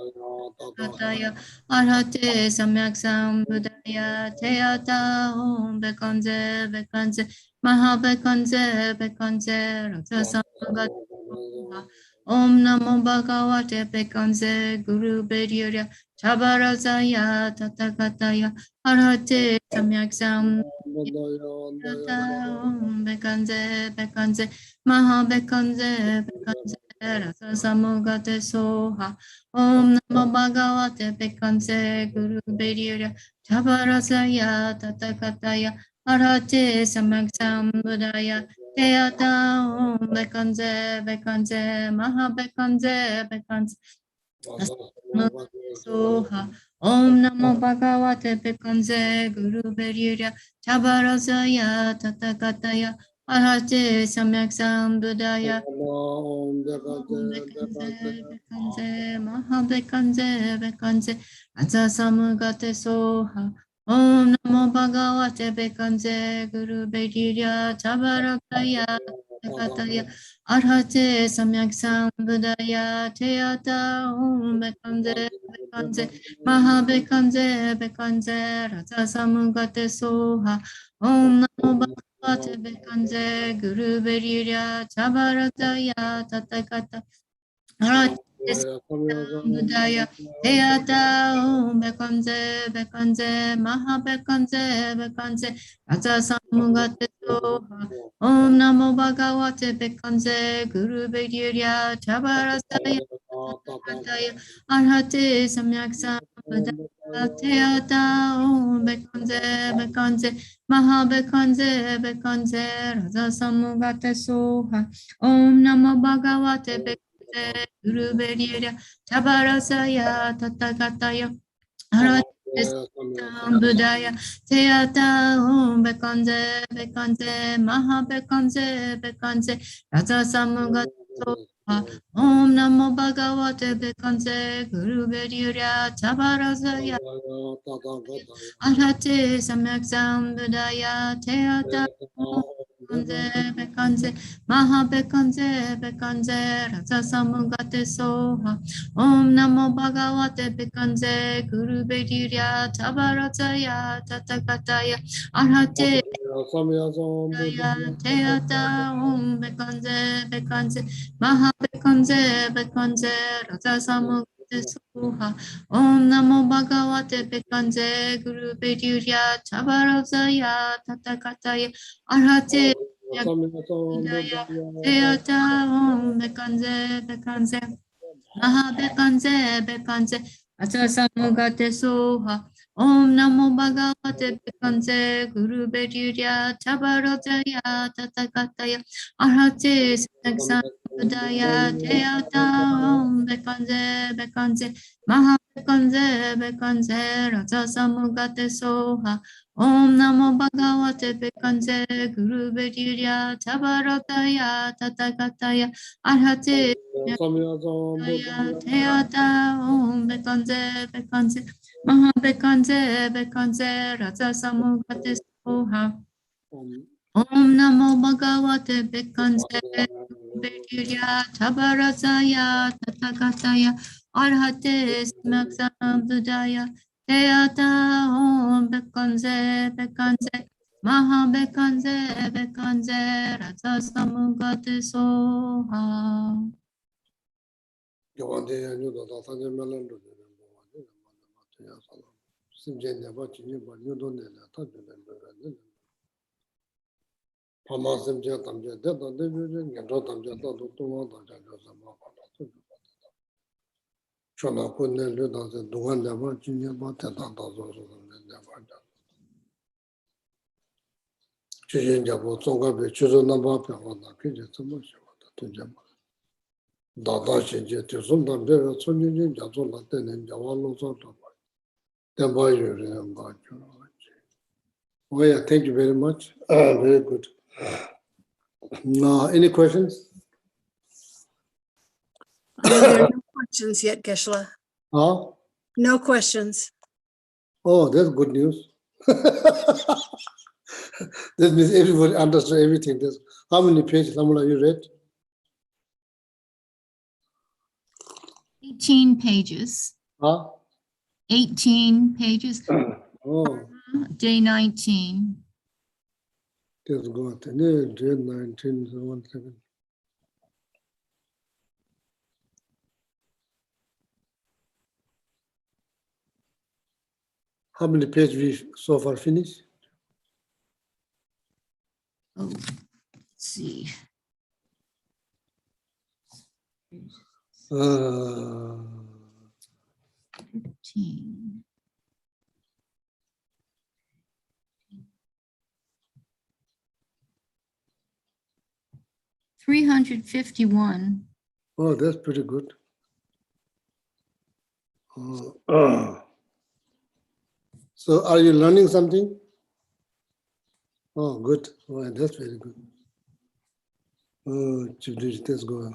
Tatakataya Arhate Samyak Sambudaya Teata Om Bekanze Bekanze Maha Bekanze Bekanze Raja Samugate Soha Om Namo Bhagavate Bekanze Guru Bedurya Chabarazaya Tatakataya Arhate Samyak Om Bekanze Bekanze Maha Bekanze Bekanze Rasa Samugate Soha Om Namo Bhagavate Bekanze Guru Bedurya Chabarasaya Tatakataya Arhate Samyak Sambudaya Teata Om Bekanze Bekanze Maha Bekanze Bekanze Soha Om Namo Bhagavate Bekanze Guru Bedurya Chabarasaya Tatakataya Arhate Samyak Sambudaya Bekanze Maha Bekanze Bekanze Raja Samugate Soha Om Namo Bhagavate Bekanze Guru Bedurya Chabarakaya Tatakataya Arhate Samyak Sambudaya Teata Om Bekanze Bekanze Maha Bekanze Bekanze Raja Samugate Soha Om Namo Bhagavate Bekanze Guru Bedurya Chabarataya Tatakata Arhate Budaya Teata Om Bekanze Bekanze Maha Bekanze Bekanze Raja Samugate Soha Om Namo Bhagavate Bekanze Guru Bedurya Chabarasaya Tatakataya Arhate Samyak Sambudaya Teata Om Bekanze Bekanze Maha Bekanze Bekanze Raja Samugate Soha Om Namo Bhagavate Bekanze Guru Bedurya Chabarasaya Tatakataya Arhate Sambudaya Teata Om Bekanze Bekanze Maha Bekanze Bekanze Raja Samugate Soha Om Namo Bhagavate Bekanze Guru Bedurya Chabarasaya Arhate Samyak Sambudaya Teata Bekanze Bekanze Maha Bekanze Bekanze Raja Samugate Soha Om Namo Bhagavate Bekanze Guru Bedurya Chabarasaya Tatakataya Arhate Teata Om Bekanze Bekanze Maha Bekanze Bekanze Raja Samugate Soha Om Namo Bhagavate Bekanze Guru Bedurya Chabarasaya Tatakataya Arhate Teata Om Bekanze Bekanze Maha Bekanze Bekanze Raja Samugate Soha Om Namo Bhagavate Bekanze Guru Bedurya Chabarasaya Tatakataya Arhate Sambudaya Teata Om Bekanze Bekanze Maha Bekanze Bekanze Raja Samugate Soha Om Namo Bhagavate Bekanze Guru Bedurya Chabarasaya Tatakataya Arhate Teata Om Bekanze Bekanze Maha Bekanze Bekanze Raja Samugate Soha Om Namo Bhagavate Bekanze Bedurya Chabarasaya Tatakataya Arhate Samyak Sambudaya Teata Om Bekanze Bekanze Mahabekanze bekanze razasamugate soha. Oh yeah, thank you very much. Very good. Any questions? There are no questions yet, Geshe. Huh? No questions. Oh, that's good news. That means everybody understood everything. How many pages, Lamula, you read? 18 pages. Huh? 18 pages. Oh, Day 19. that's good. 19, 1 second. How many pages we so far finished? Oh, let's see. 15. 351. Oh, that's pretty good. So are you learning something? Oh, good. Oh, that's very good. Oh, let's go.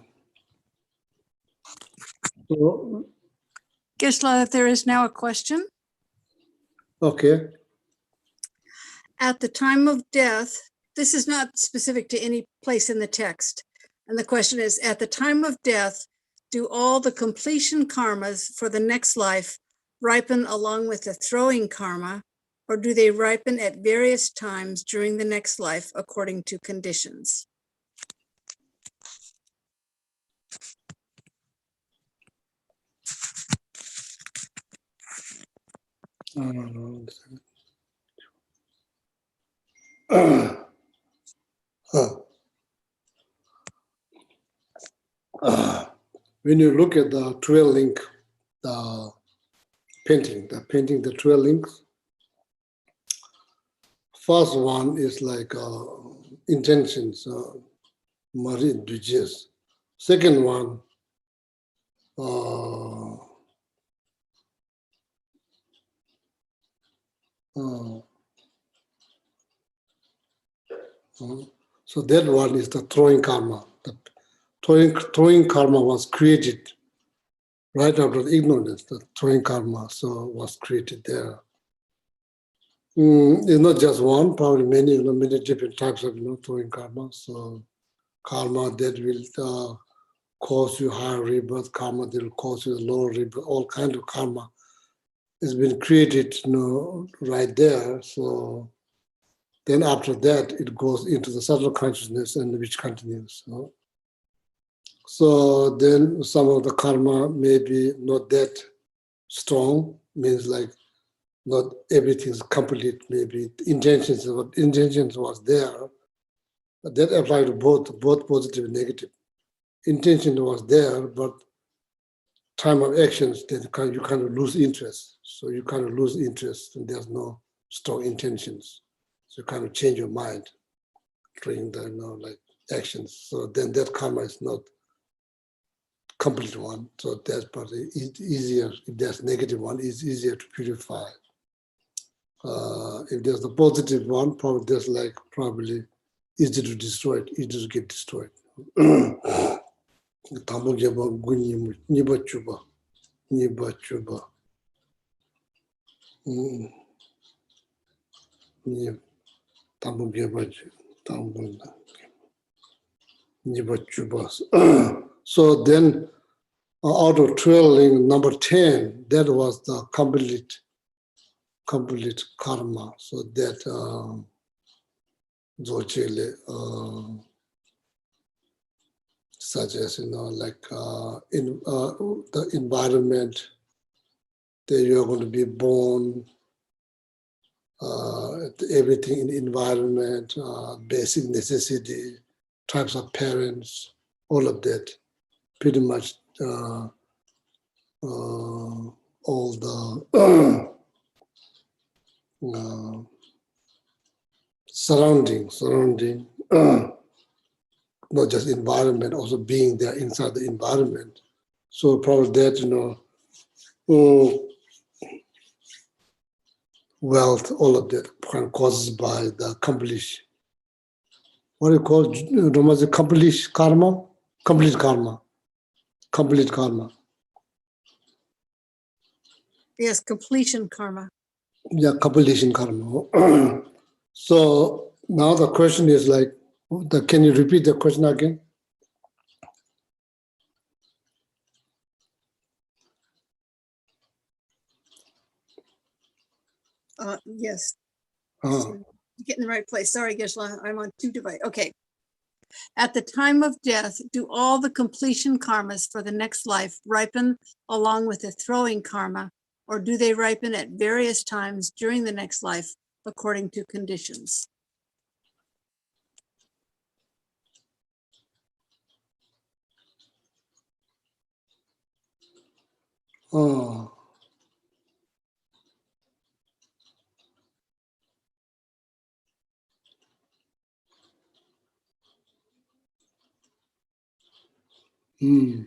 So, Geshe, there is now a question. okay. At the time of death, this is not specific to any place in the text. And the question is, at the time of death, do all the completion karmas for the next life ripen along with the throwing karma, or do they ripen at various times during the next life according to conditions? When you look at the 12 link, the painting, the 12 links, first one is like intentions, Marie Dujes. Second one, so that one is the throwing karma. The throwing karma was created right after the ignorance. The throwing karma so was created there. It's not just one, probably many, many different types of throwing karma. So karma that will cause you higher rebirth, karma that will cause you lower rebirth, all kinds of karma has been created, right there. So then after that, it goes into the subtle consciousness and which continues. So then some of the karma may be not that strong, means like not everything's complete, maybe intentions was there, but that applied to both positive and negative. Intention was there, but time of actions, then you kind of lose interest. So you kind of lose interest and there's no strong intentions. So you kind of change your mind during the like actions. So then that karma is not complete one. So that's probably easier. If there's negative one, it's easier to purify. If there's the positive one, probably there's like probably easy to destroy it, easy to get destroyed. Tamu geba gunyi niba chuba. Tamu geba niba chuba. So then out of 12, number 10, that was the complete karma. So that Zochile, such as, like in the environment that you're going to be born, everything in the environment, basic necessity, types of parents, all of that, pretty much all the surrounding, not just environment, also being there inside the environment. So probably that, wealth, all of that caused by the accomplish. What do you call it? Complete karma? Complete karma. Complete karma. Yes, completion karma. Yeah, completion karma. So now the question is like, can you repeat the question again? Yes. Uh, Get in the right place. Sorry, Geshe, I'm on 2 devices. Okay. At the time of death, do all the completion karmas for the next life ripen along with the throwing karma, or do they ripen at various times during the next life according to conditions? oh. Hmm.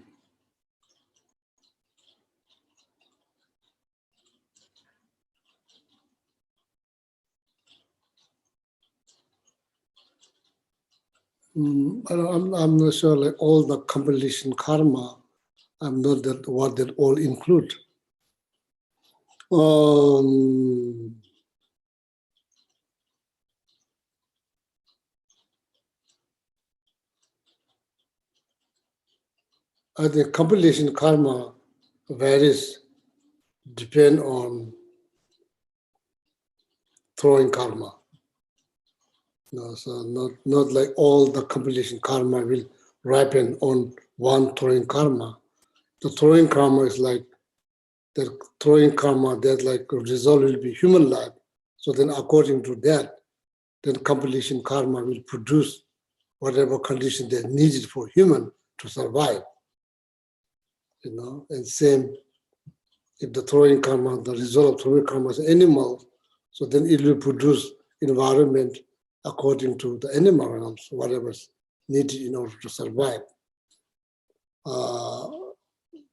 I'm not sure, like all the completion karma, I'm not that what that all include. I think completion karma varies, depend on throwing karma. No, so not like all the completion karma will ripen on one throwing karma. The throwing karma is like the throwing karma that like result will be human life. So then according to that, then completion karma will produce whatever condition that's needed for human to survive. And same if the throwing karma, the result of throwing karma is animal, so then it will produce environment according to the animal realms, whatever's needed in order to survive.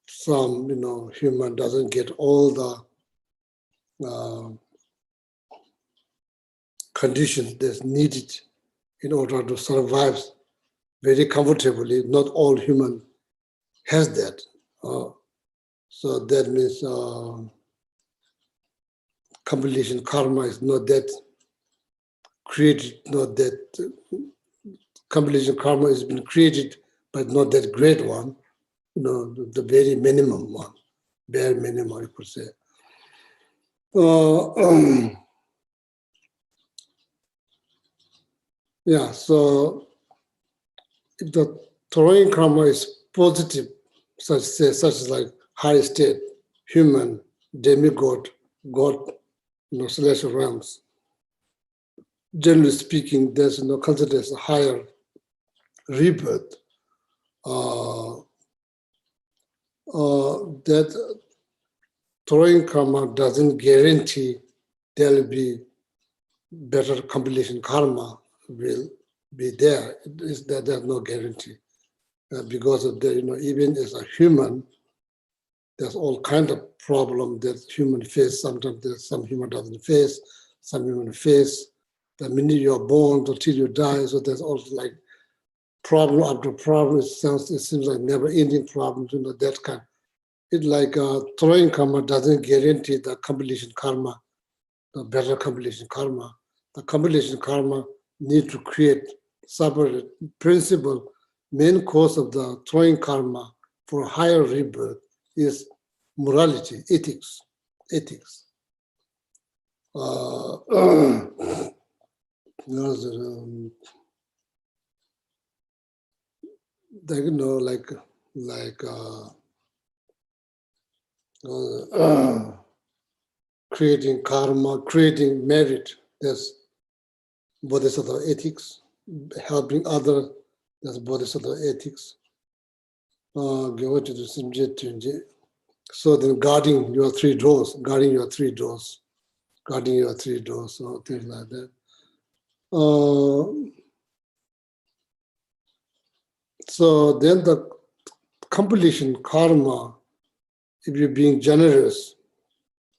Some, human doesn't get all the conditions that's needed in order to survive very comfortably. Not all human has that. So that means completion karma is not that created, not that completion karma has been created, but not that great one, the very minimum one, bare minimum, you could say. Yeah, so if the throwing karma is positive, such as like high state, human, demigod, God, celestial realms, generally speaking, there's considered as a higher rebirth. That throwing karma doesn't guarantee there'll be better completion karma will be there. There's no guarantee. Because of that, even as a human, there's all kind of problem that human face. Sometimes there's some human doesn't face, some human face. The minute you're born until you die, so there's also like problem after problem. It seems like never-ending problems, that kind. It's like throwing karma doesn't guarantee the completion karma, the better completion karma. The completion karma need to create separate principle. Main cause of the throwing karma for higher rebirth is morality, ethics. you know, creating karma, creating merit. There's Bodhisattva ethics, helping others. There's Bodhisattva ethics. So then guarding your three doors, or things like that. So then the completion karma, if you're being generous,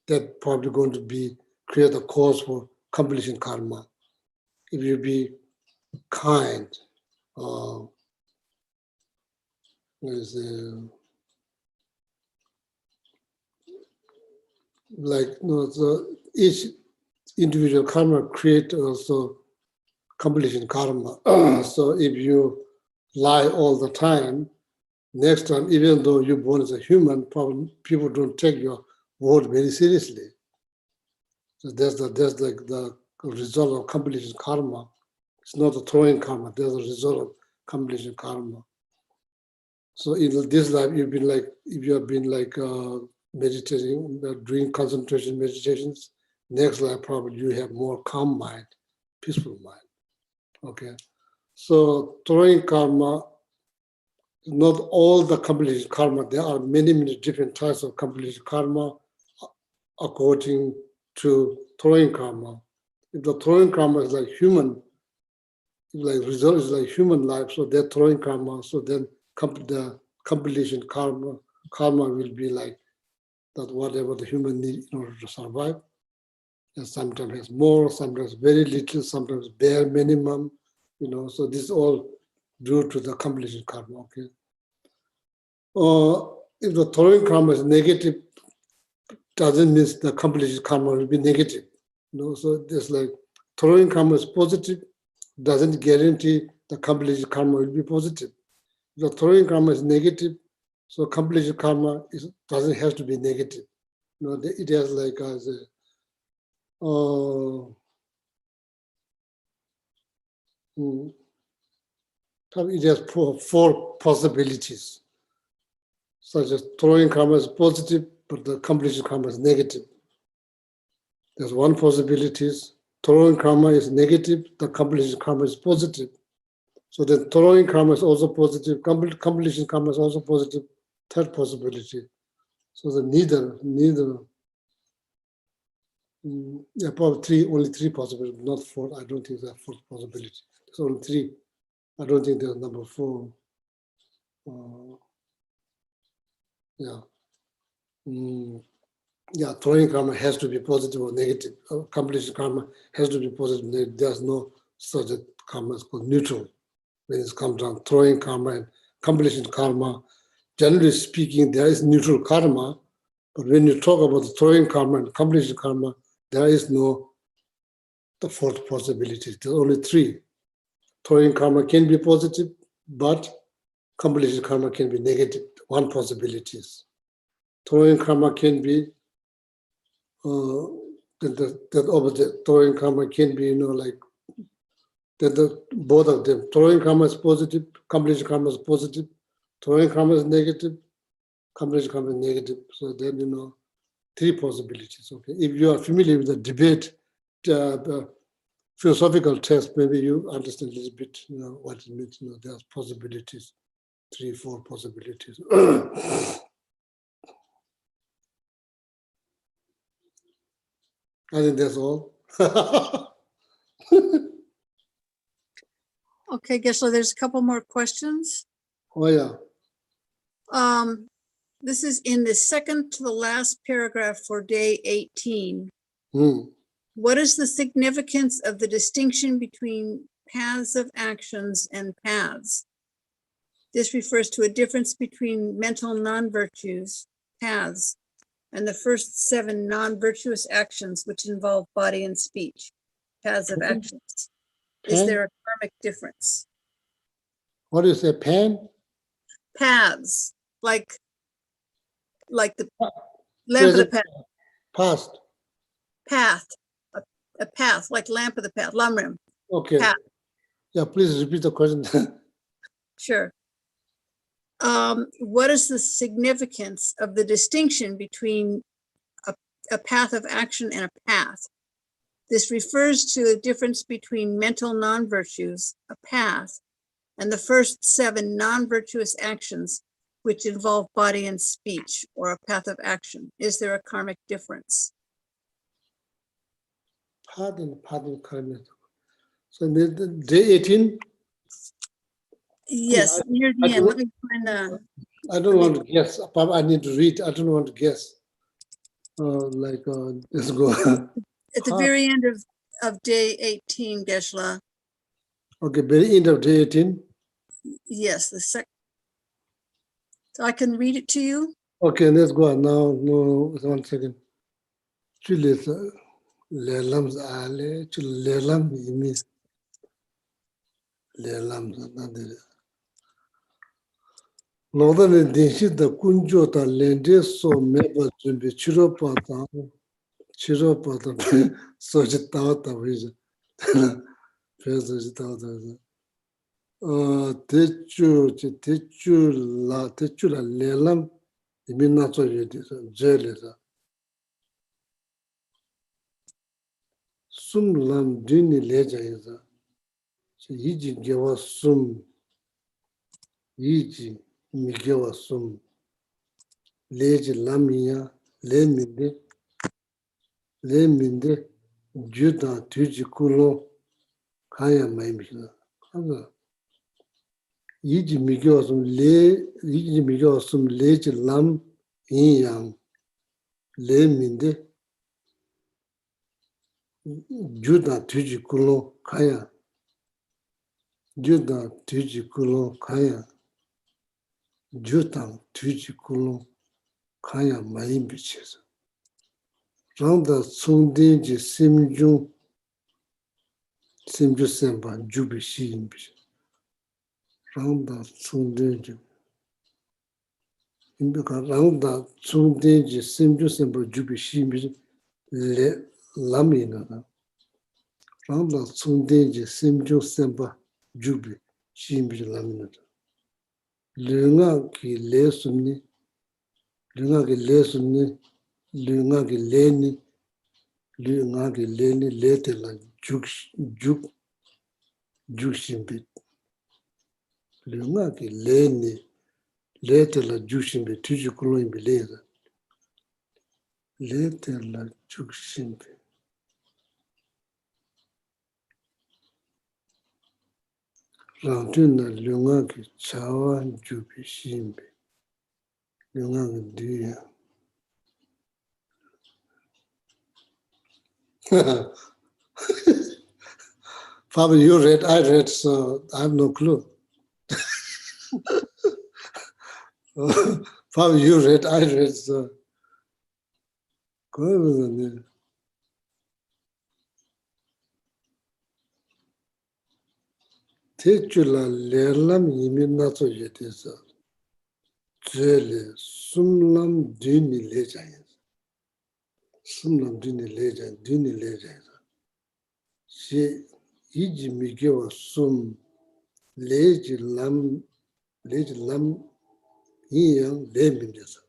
that's probably going to create a cause for completion karma. If you be kind, so each individual karma create also completion karma. So if you lie all the time, next time, even though you're born as a human, probably people don't take your word very seriously. So that's the result of completion karma. It's not a throwing karma. There's a result of completion karma. So in this life, if you have been meditating, doing concentration meditations, next life probably you have more calm mind, peaceful mind. Okay. So throwing karma, not all the completion karma. There are many different types of completion karma according to throwing karma. If the throwing karma is like human, result is like human life, so they're throwing karma. So then the completion karma will be like that whatever the human need in order to survive. And sometimes has more, sometimes very little, sometimes bare minimum, so this is all due to the completion karma, okay? If the throwing karma is negative, doesn't mean the completion karma will be negative. So there's throwing karma is positive, doesn't guarantee the completion karma will be positive. If the throwing karma is negative, so completion karma doesn't have to be negative. It has it has four possibilities, such as throwing karma is positive, but the completion karma is negative. There's one possibility is throwing karma is negative, the completion karma is positive. So the throwing karma is also positive, completion karma is also positive. Third possibility. So the neither, probably only three possibilities, not four. I don't think there's a fourth possibility. There's only three. I don't think there's number four. Throwing karma has to be positive or negative. Completion karma has to be positive. There's no such a karma. It's called neutral. When it comes down throwing karma and completion karma, generally speaking, there is neutral karma. But when you talk about the throwing karma and completion karma, there is no the fourth possibility. There's only three. Throwing karma can be positive, but completion karma can be negative. One possibility is throwing karma can be that opposite. Throwing karma can be both of them. Throwing karma is positive, completion karma is positive. Throwing karma is negative, completion karma is negative. So then three possibilities. Okay, if you are familiar with the debate, the philosophical test, maybe you understand a little bit, what it means. There's possibilities, 3-4 possibilities. I think that's all. Okay, Geshe, there's a couple more questions. Oh yeah. This is in the second to the last paragraph for day 18. What is the significance of the distinction between paths of actions and paths? This refers to a difference between mental non-virtues, paths, and the first 7 non-virtuous actions which involve body and speech, paths of actions. Is there a karmic difference? What do you say, pan? Paths, like the lamp of the path. Past. Path, a path, like lamp of the path, Lamrim. Okay. Path. Yeah, please repeat the question. Sure. what is the significance of the distinction between a path of action and a path? This refers to the difference between mental non-virtues, a path, and the first 7 non-virtuous actions, which involve body and speech, or a path of action. Is there a karmic difference? Pardon, karma. So day 18. Yes, near the end. Let me find the. I don't want to guess. I need to read. I don't want to guess. Let's go. At the very end of day 18, Geshe. Okay, very end of day 18. Yes, the second. So I can read it to you. Okay, let's go now. No, 1 second. Chulis lelam ale chul lelam imi lelam nade. Loda le denshi da kunjo ta lende so meba jumbi chiro pata so jita ta vija. Peso jita ta. Techu la lelam imi na so yedi jele sa. Sum lam dini leja isa. Yiji gewa sum. Yiji mi gewa sum. Leji lamiya. Le minde. Juda tuji kulo. Kaya maimishina. Yiji mi gewa sum. Yiji mi gewa sum. Leji lam. Inyang. Le minde. Juda tuji kulo. Kaya. Juda tuji kulo. Kaya. Jutang tuji kulo. Kaya maimbichesa. Rangda tsungdenji simju semba jubi shimbichesa. Rangda tsungdenji. Rangda tsungdenji simju semba jubi shimbichesa. Le lamina. Rangda tsungdenji simju semba jubi shimbichesa lamina. Lunga ki le sumni. Lunga ki le sumni. Lunga ki leni. Lunga ki leni lete la juk shimbit. Lunga ki leni lete la juk shimbit. Tuji kulo imbi leza. Lete la juk shimbit. Rangtuna lunga ki chawa jubi shimbit. Lunga ki duya. Probably you read, I read, so I have no clue. Probably you read, I read, so. Techula lerlam yiminato yetisa. Jele sumlam duni lejayan. Sumlam duni lejayan. She iji migewa sum leji lam yiyang lemindesa.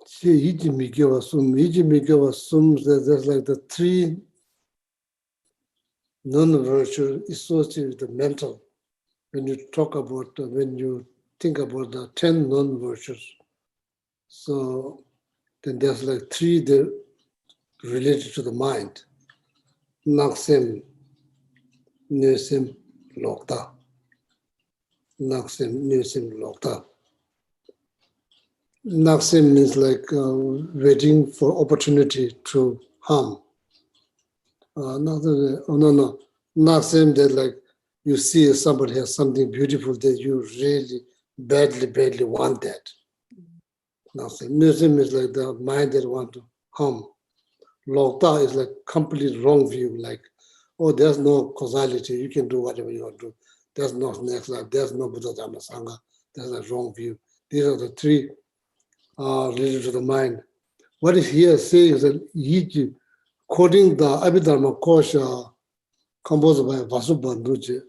She iji migewa sum, there's like the 3 non-virtual associated with the mental. When you talk about, when you think about the 10 non-virtues, so then there's like 3 that related to the mind. Naksim, Nisim, Lokta. Naksim, Nisim, Lokta. Naksim means like waiting for opportunity to harm. No. Naksim, that like you see somebody has something beautiful that you really badly want that. Naksim. Nisim is like the mind that want to harm. Lokta is like completely wrong view, like, oh, there's no causality, you can do whatever you want to do. There's no next life, there's no Buddha Dhamma Sangha, there's a wrong view. These are the 3 related to the mind. what is here saying is that each, quoting the Abhidharma Kosha composed by Vasubandhuji,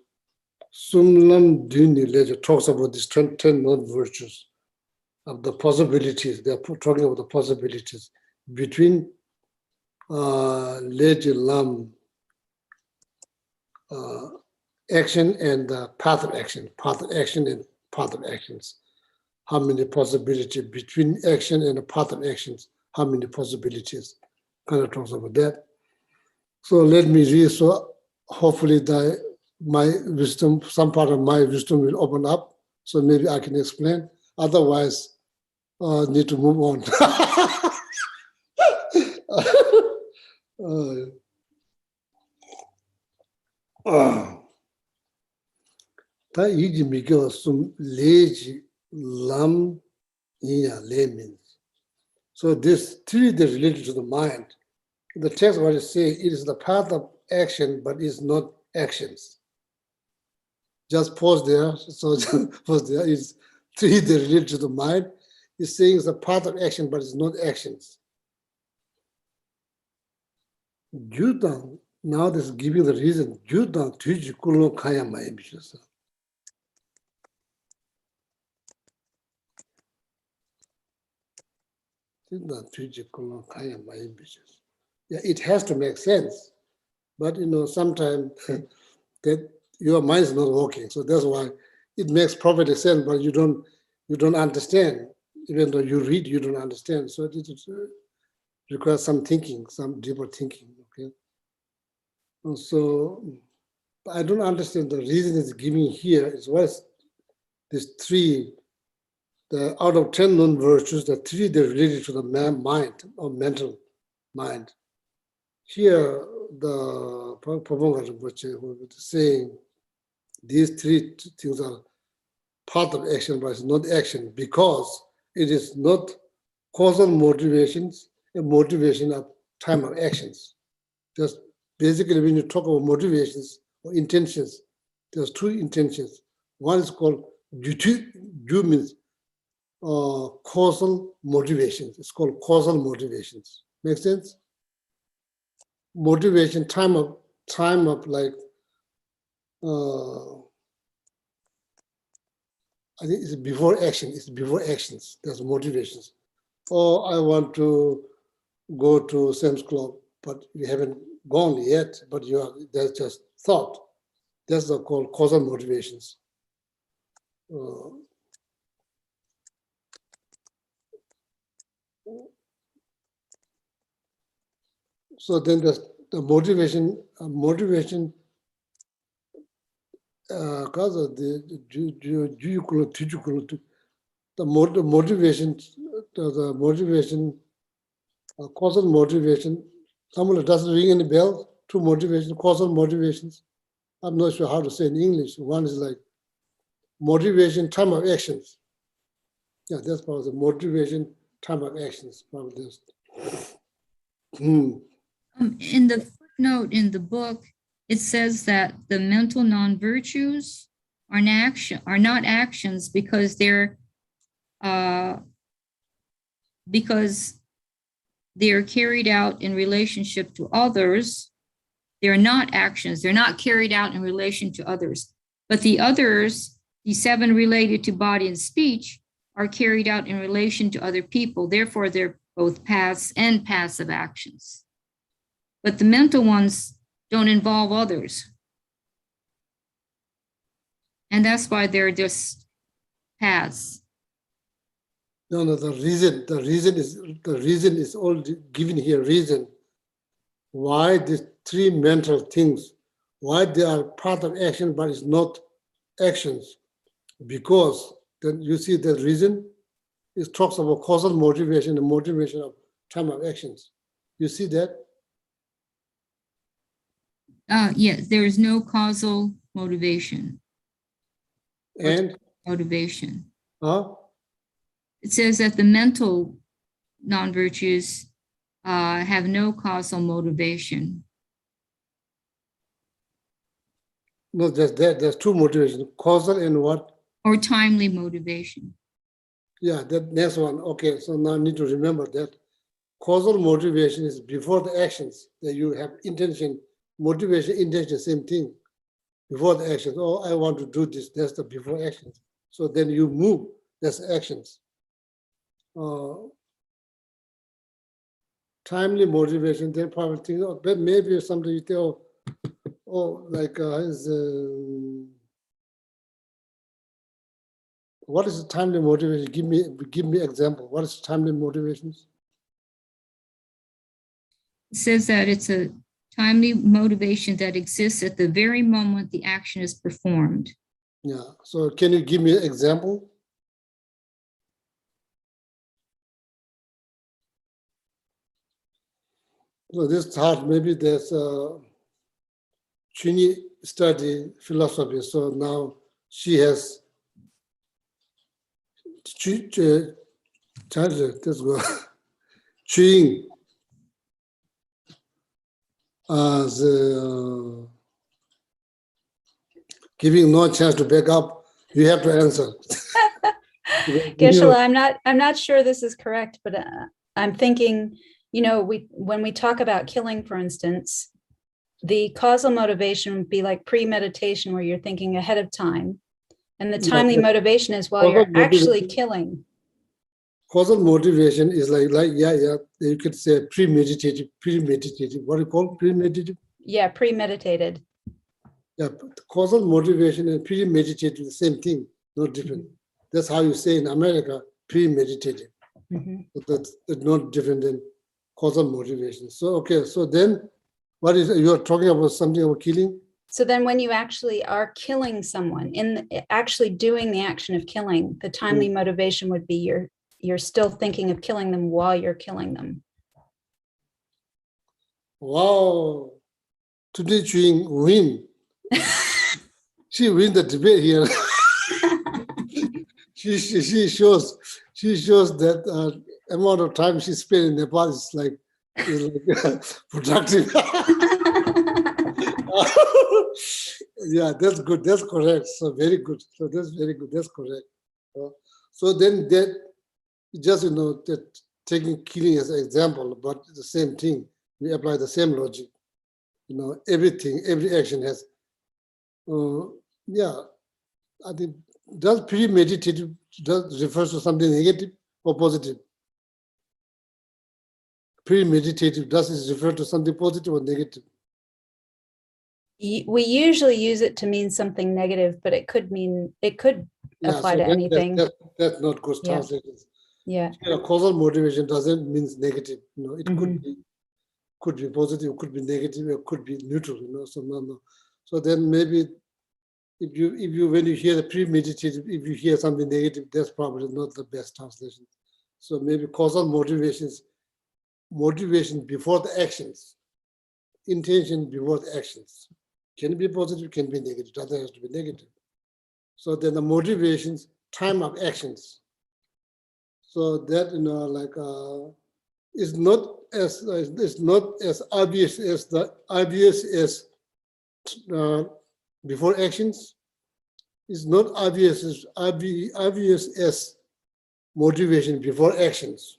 Sumlam Dini later talks about these 10 non-virtues of the possibilities. They're talking about the possibilities between Leji Lam action and the path of action and path of actions. How many possibilities between action and the path of actions? How many possibilities? Kind of talks about that. So let me read. So hopefully my wisdom, some part of my wisdom will open up. So maybe I can explain. Otherwise, need to move on. Ta yiji mikyo sum leji lam yinya le means. So this three that related to the mind. The text what it says, it is the path of action, but it's not actions. Just pause there. So just pause there. It's three that related to the mind. It's saying it's a path of action, but it's not actions. Judang, now this is giving the reason. Judang tuji kulo kaya mai bishasa. Judang tuji kulo kaya mai bishasa. Yeah, it has to make sense, but sometimes that your mind is not working, so that's why it makes perfect sense, but you don't understand. Even though you read, you don't understand. So it requires some thinking, some deeper thinking. Okay, and so I don't understand the reason it's giving here is what is this three. Out of 10 non-virtues, the three they're related to the mind or mental mind. Here, the Prabhupada was saying these three things are part of action, but it's not action because it is not causal motivations, a motivation of time of actions. Just basically, when you talk about motivations or intentions, there's two intentions. One is called ju means causal motivations. It's called causal motivations. Make sense? Motivation, time of like, I think it's before action. It's before actions. There's motivations. Oh, I want to go to Sam's Club, but you haven't gone yet. But there's just thought. That's called causal motivations. So then there's the motivation. Because of the motivation, causal motivation. Someone doesn't ring any bell. Two motivation, causal motivations. I'm not sure how to say in English. One is like motivation, time of actions. Yeah, that's part of the motivation, time of actions. Probably this. In the footnote in the book, it says that the mental non-virtues are not actions because they're carried out in relationship to others. They're not actions. They're not carried out in relation to others. But the others, the seven related to body and speech, are carried out in relation to other people. Therefore, they're both paths and passive actions. But the mental ones don't involve others. And that's why they're just paths. No, the reason is all given here. Reason why these three mental things, why they are part of action, but it's not actions. Because then you see the reason it talks about causal motivation and motivation of time of actions. You see that? Yes, there is no causal motivation. And motivation. huh? It says that the mental non-virtues have no causal motivation. No, there's two motivations, causal and what? Or timely motivation. Yeah, that next one. Okay, so now I need to remember that. causal motivation is before the actions, that you have intention, motivation, intention, same thing. Before the actions, oh, I want to do this, that's the before actions. So then you move, that's actions. Timely motivation, then probably think, oh, but maybe something you tell, oh, like, what is the timely motivation? Give me example. What is timely motivations? It says that it's a timely motivation that exists at the very moment the action is performed. Yeah. So can you give me an example? So this thought, maybe there's Chini study philosophy. So now she has let's go. Ching giving no chance to back up. You have to answer. Geshe, I'm not sure this is correct, but I'm thinking, when we talk about killing, for instance, the causal motivation would be like pre-meditation where you're thinking ahead of time. And the timely motivation is while you're actually killing. Causal motivation is like yeah, you could say premeditative. What do you call premeditative? Yeah, premeditated. Yeah, causal motivation and premeditative, the same thing, no different. That's how you say in America, premeditative. But that's not different than causal motivation. So, okay, so then what is, you're talking about something about killing? So then when you actually are killing someone, actually doing the action of killing, the timely motivation would be you're still thinking of killing them while you're killing them. Wow, today Ching win. She win the debate here. she shows that amount of time she spent in Nepal is like productive. Yeah, that's good. That's correct. So very good. So that's very good. That's correct. So then that just that taking killing as an example, but the same thing. We apply the same logic. Everything, every action has. I think does premeditative refers to something negative or positive? Premeditative, does it refer to something positive or negative? We usually use it to mean something negative, but it could apply to anything. That's not good translation. Yeah. Causal motivation doesn't mean negative. It could be positive, could be negative, it could be neutral. So no. So then maybe if you when you hear the premeditative, if you hear something negative, that's probably not the best translation. So maybe causal motivation before the actions, intention before the actions. Can be positive, can be negative, doesn't have to be negative. So then the motivations, time of actions. So that is not as obvious as before actions. It's not obvious as motivation before actions.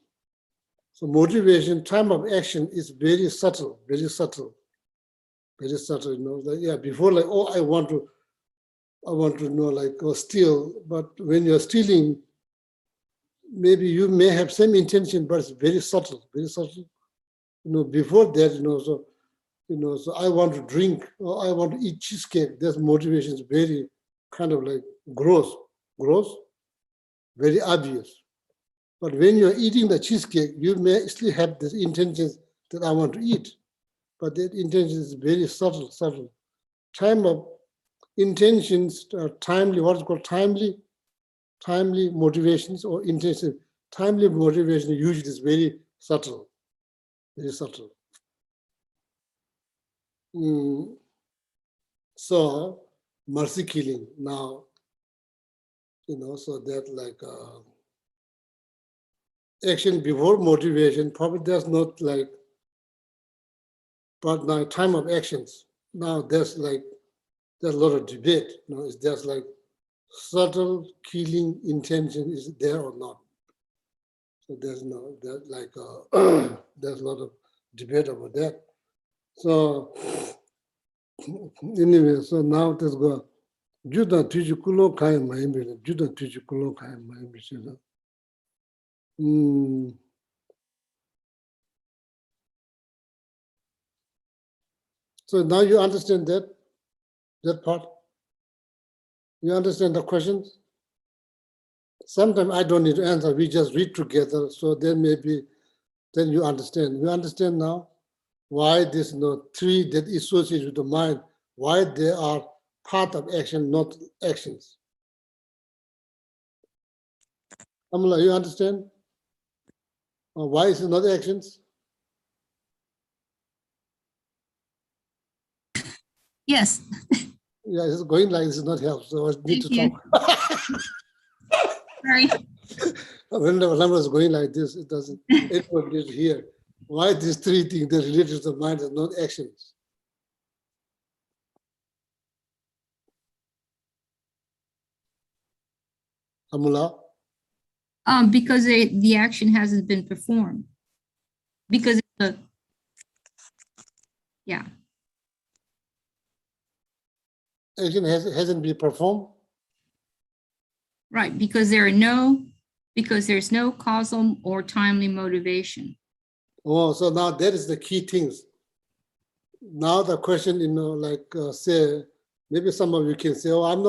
So motivation, time of action is very subtle, very subtle. Very subtle, before I want to steal, but when you're stealing, maybe you may have same intention, but it's very subtle, very subtle. Before that, so I want to drink or I want to eat cheesecake. That's motivation is very kind of like gross, very obvious. But when you're eating the cheesecake, you may still have this intention that I want to eat. But that intention is very subtle. Time of intentions are timely, what is called timely motivations or intention. Timely motivation usually is very subtle, very subtle. So mercy killing now, so that action before motivation probably does not but now time of actions, now there's a lot of debate. It's just subtle killing intention is there or not. So there's no, there's a lot of debate about that. So anyway, so now let's go. Juda tuji kulo kaya maimbi, Juda tuji kulo kaya maimbi. So now you understand that part? You understand the questions? Sometimes I don't need to answer, we just read together, so then maybe, then you understand. You understand now why this three that associated with the mind, why they are part of action, not actions. Amala, you understand? Why is it not actions? Yes. Yeah, it's going like this is not help, so I need to Thank talk. Sorry. When the Lamrim is going like this, it doesn't, everyone needs to hear. Why these three things that related to the mind are not actions? Amula? Because the action hasn't been performed. Because yeah. Action hasn't been performed? Right, because there's no causal or timely motivation. Oh, so now that is the key things. Now the question, say, maybe some of you can say, oh, I'm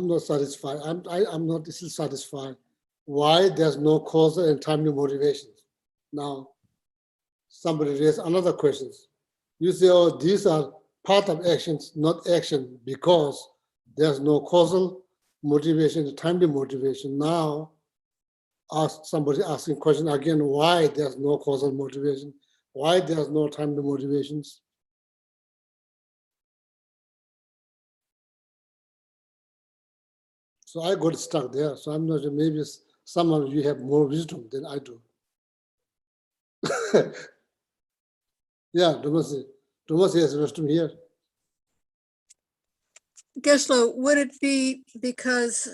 not satisfied. I'm not still satisfied. Why there's no causal and timely motivations? Now, somebody raised another question. You say, oh, these are part of actions, not action, because there's no causal motivation, timely motivation. Now, somebody asking question again, why there's no causal motivation? Why there's no timely motivations? So I got stuck there. So I'm not sure, maybe some of you have more wisdom than I do. Yeah, Domasi has wisdom here. Geshe, would it be because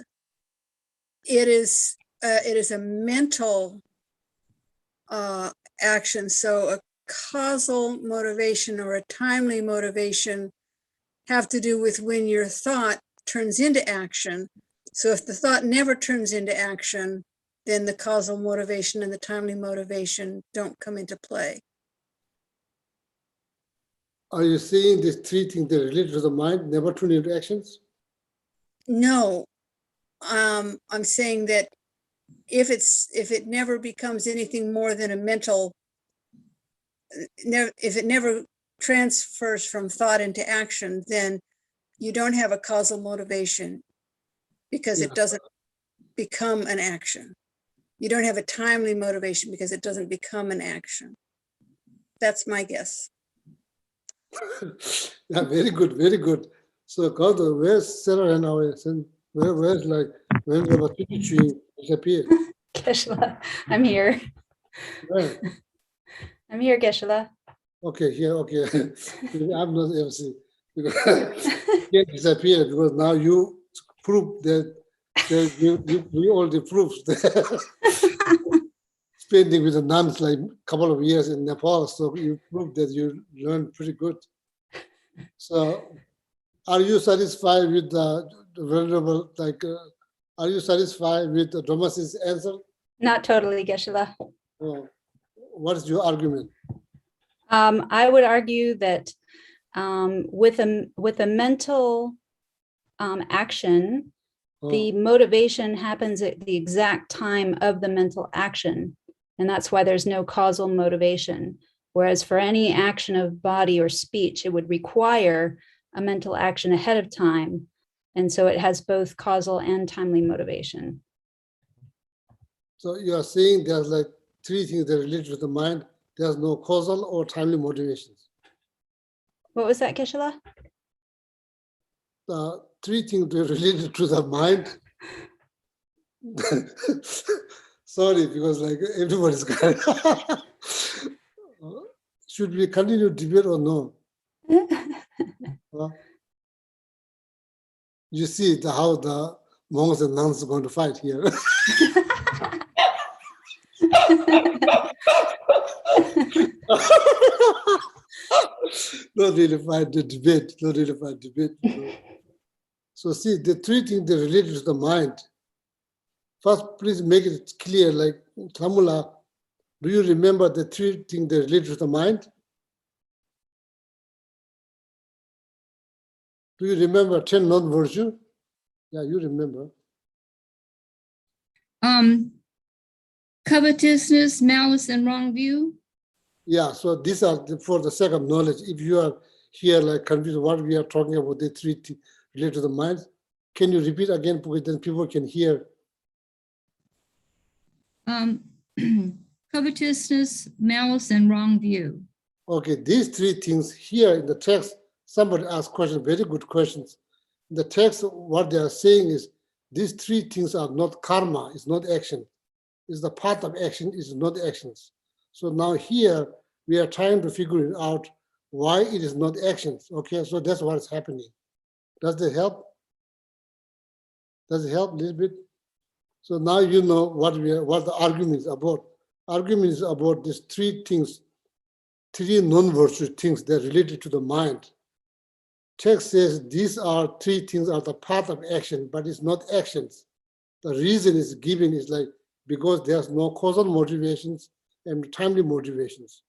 it is a mental action, so a causal motivation or a timely motivation have to do with when your thought turns into action. So if the thought never turns into action, then the causal motivation and the timely motivation don't come into play. Are you saying these three things that relate to the mind never turn into actions? No, I'm saying that if it never becomes anything more than a mental, if it never transfers from thought into action, then you don't have a causal motivation because it doesn't become an action. You don't have a timely motivation because it doesn't become an action. That's my guess. Yeah, very good, very good. So, Causal, where's Sarah and our where's like when the opportunity disappeared? Geshe, I'm here. Where? I'm here, Geshe. Okay, here, okay. I'm not MC. It disappeared because now you prove that we already proved that spending with the nuns like a couple of years in Nepal, so you proved that you learned pretty good. So, are you satisfied with the venerable, are you satisfied with the Dhamasi's answer? Not totally, Geshe. What is your argument? I would argue that with a mental action, the motivation happens at the exact time of the mental action. And that's why there's no causal motivation. Whereas for any action of body or speech, it would require a mental action ahead of time. And so it has both causal and timely motivation. So you are saying there's like three things that relate to the mind. There's no causal or timely motivations. What was that, Geshe? Three things that related to the mind. Sorry, because like everybody's got it. Should we continue debate or no? You see how the monks and nuns are going to fight here. Not really find the debate, not really find debate. So see, the three things that relate to the mind. First, please make it clear, like Tamula, do you remember the three things that relate to the mind? Do you remember 10 non-virtue? Yeah, you remember. Covetousness, malice, and wrong view. Yeah, so these are for the sake of knowledge. If you are here like confused what we are talking about, the three things related to the mind, can you repeat again because then people can hear? Covetousness, malice, and wrong view. Okay, these three things here in the text, somebody asked questions, very good questions. In the text, what they are saying is these three things are not karma, it's not action. It's the path of action, it's not actions. So now here, we are trying to figure it out why it is not actions. Okay, so that's what is happening. Does that help? Does it help a little bit? So now you know what the argument is about. Argument is about these three things, three non-virtue things that are related to the mind. Text says these are three things are the path of action, but it's not actions. The reason is given is like because there's no causal motivations and timely motivations.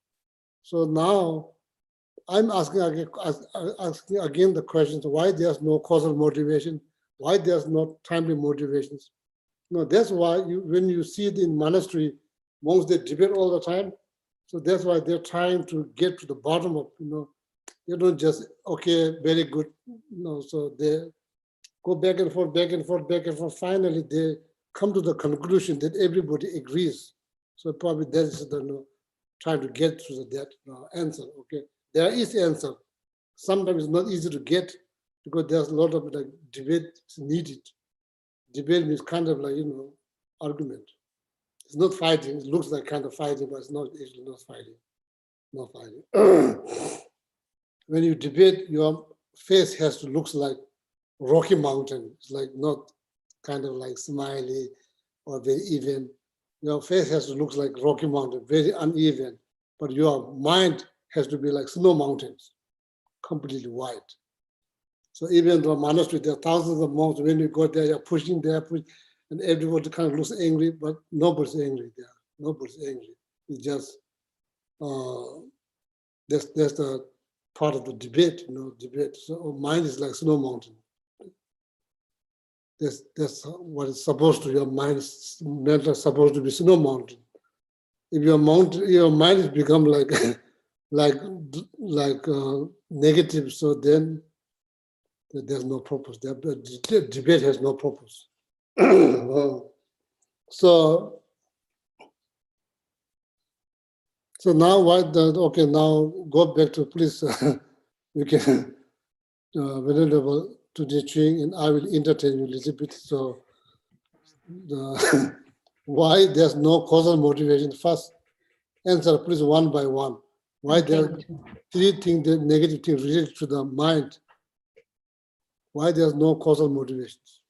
So now I'm asking again the questions why there's no causal motivation, why there's no timely motivations. No, that's why when you see it in monastery, monks they debate all the time. So that's why they're trying to get to the bottom of, they don't just, okay, very good. So they go back and forth, back and forth, back and forth. Finally, they come to the conclusion that everybody agrees. So probably that is the trying to get to that answer. Okay, there is answer. Sometimes it's not easy to get because there's a lot of like debate needed. Debate means kind of like argument. It's not fighting. It looks like kind of fighting, but it's not actually not fighting. Not fighting. When you debate, your face has to look like Rocky Mountain. It's like not kind of like smiley or very even. Your face has to look like Rocky Mountain, very uneven. But your mind has to be like snow mountains, completely white. So even though monastery, there are thousands of monks, when you go there, you're pushing there, and everybody kind of looks angry, but nobody's angry there. Nobody's angry. It's just, that's the part of the debate, debate. So mind is like snow mountain. That's what it's supposed to. Your mind is supposed to be snow mountain. If your mind has become like negative, so then there's no purpose. The debate has no purpose. So now okay, now go back to please. We can venerable to the Ching, and I will entertain you a little bit. So why there's no causal motivation? First answer, please, one by one. Why there are three things, the negative things related to the mind? Why there's no causal motivations?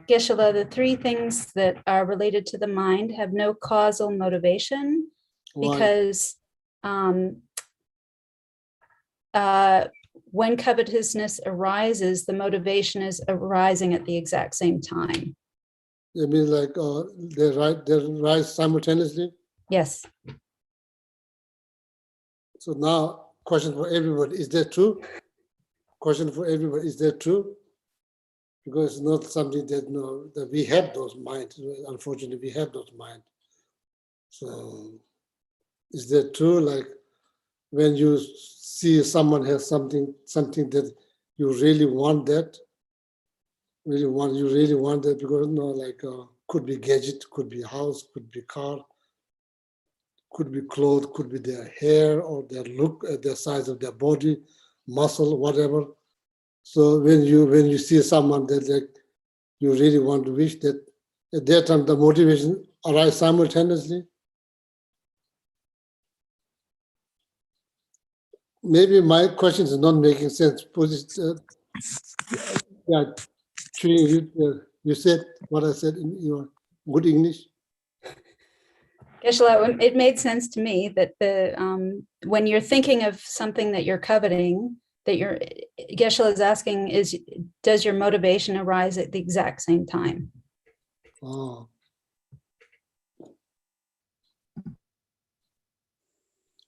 Geshe, the three things that are related to the mind have no causal motivation. Why? Because when covetousness arises, the motivation is arising at the exact same time. You mean like they rise simultaneously? Yes. So now, question for everybody: is that true? Question for everybody: is that true? Because it's not something that we have those minds. Unfortunately, we have those minds. So, is that true? Like when you see someone has something that you really want that, you really want that because could be gadget, could be house, could be car, could be clothes, could be their hair or their look, their size of their body, muscle, whatever. So when you see someone that you really want to wish that, at that time the motivation arises simultaneously. Maybe my question is not making sense. Yeah, you said what I said in your good English. Geshe, it made sense to me that when you're thinking of something that you're coveting, that Geshe is asking does your motivation arise at the exact same time? Oh.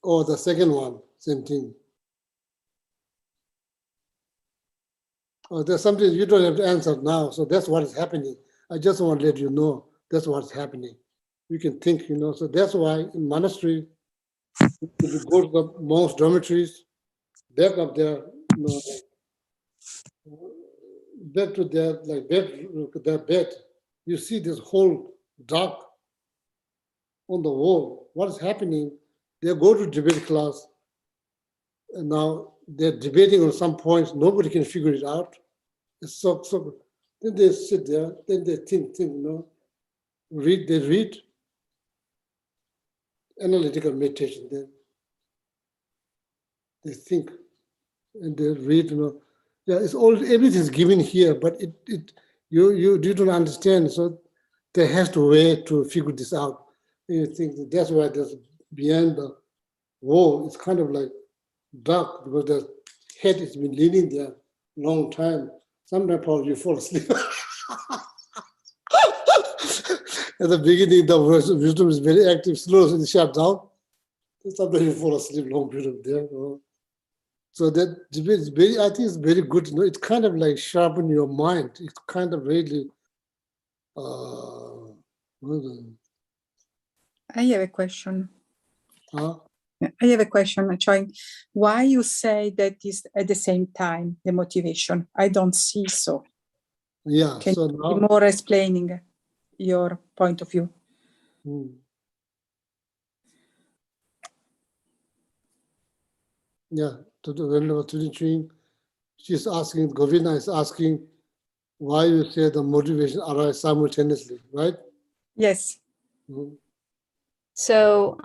Oh, the second one, same thing. Oh, there's something you don't have to answer now, so that's what is happening. I just want to let you know that's what's happening. You can think, so that's why in monastery, if you go to the monks' dormitories, back up there, back to their bed, you see this whole dark on the wall. What is happening? They go to debate class, and now they're debating on some points. Nobody can figure it out. It's so. Then they sit there. Then they think. Read. They read. Analytical meditation. Then they think, and they read. Yeah, it's all everything's given here, but you don't understand. So there has to way to figure this out. And you think that's why there's behind the wall. It's kind of like dark because the head has been leaning there a long time. Sometimes probably you fall asleep. At the beginning, the wisdom is very active, slow, so it shut down. Sometimes you fall asleep long period there. So that debate is very, I think it's very good. It kind of like sharpen your mind. It kind of really. I have a question. Huh? I have a question, Choi. Why you say that is at the same time, the motivation? I don't see so. Yeah, Can so you now. be more explaining your point of view? Yeah, whenever teaching, she's asking, Govinda is asking why you say the motivation arise simultaneously, right? Yes. So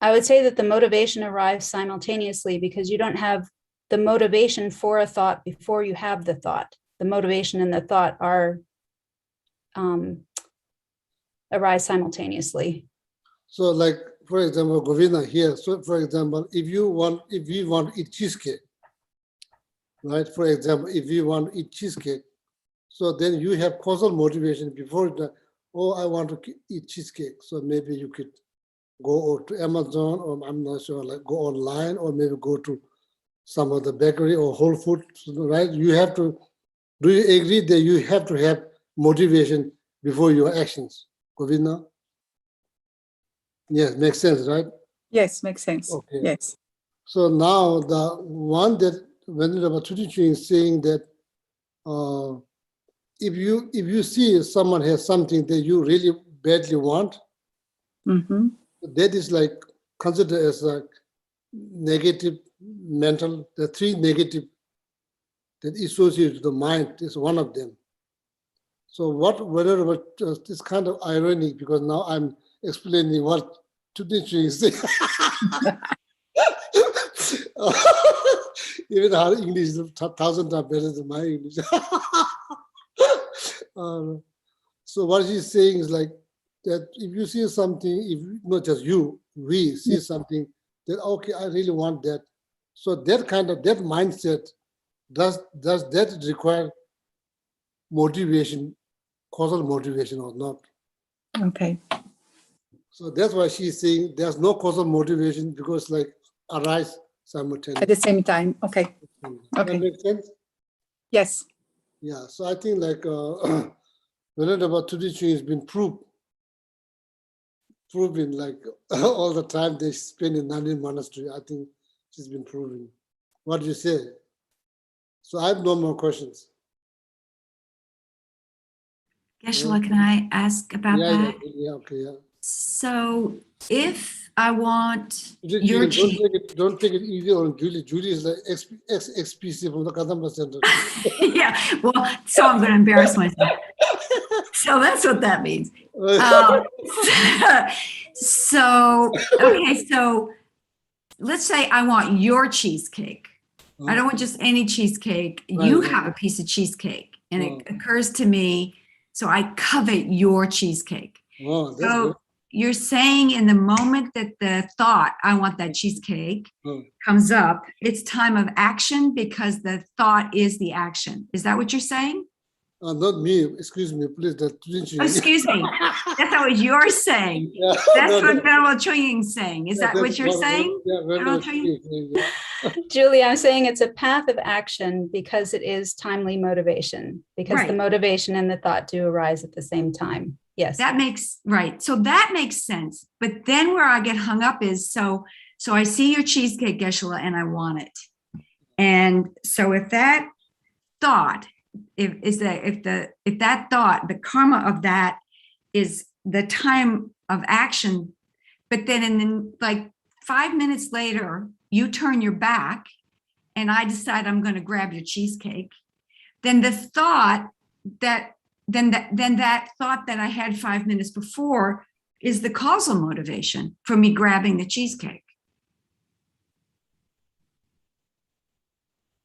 I would say that the motivation arrives simultaneously because you don't have the motivation for a thought before you have the thought. The motivation and the thought arise simultaneously. So like, for example, Govinda here, so for example, if we want to eat cheesecake, right? For example, if we want to eat cheesecake, so then you have causal motivation before that, oh, I want to eat cheesecake. So maybe you could go to Amazon, or I'm not sure, like go online, or maybe go to some of the bakery or Whole Foods, right? You have to, do you agree that you have to have motivation before your actions, Govinda? Yes, makes sense, right? Yes, makes sense. Okay. Yes. So now the one that Venerable Tudichu is saying that if you see someone has something that you really badly want, that is like considered as a negative mental. The three negative that associated with the mind is one of them. So whatever it's kind of ironic because now I'm explaining what Tudichu is saying. Even our English is 1,000 times better than my English. So what she's saying is like that if you see something, if not just you, we see something that okay, I really want that. So that mindset, does that require motivation, causal motivation or not? Okay. So that's why she's saying there's no causal motivation because like arise simultaneously. At the same time. Okay. That makes sense? Yes. Yeah, so I think like Venerable Tudichu has been proven like all the time they spend in Nanjing Monastery. I think she's been proven. What do you say? So I have no more questions. Geshe, can I ask about that? Yeah, okay, yeah. So if I want Don't take it easy on Julie. Julie is like ex-PC from the Kadamba Center. yeah, well, so I'm going to embarrass myself. So that's what that means. So let's say I want your cheesecake. I don't want just any cheesecake. You have a piece of cheesecake, and it occurs to me, so I covet your cheesecake. Oh, that's so good. you're saying in the moment that the thought, I want that cheesecake, Hmm. comes up, it's time of action because the thought is the action. Is that what you're saying? Not me, excuse me, please. Oh, excuse me. That's not what you're saying. Yeah, That's no, what no. Venerable Choying's saying. Is that what you're saying? Yeah, Venerable Choying? Julie, I'm saying it's a path of action because it is timely motivation, because the Right. motivation and the thought do arise at the same time. Yes. That makes, right. So that makes sense. But then where I get hung up is, so I see your cheesecake, Geshe, and I want it. And so if that thought, if that thought, the karma of that is the time of action, but then like 5 minutes later, you turn your back and I decide I'm going to grab your cheesecake, then the thought that that thought that I had 5 minutes before is the causal motivation for me grabbing the cheesecake.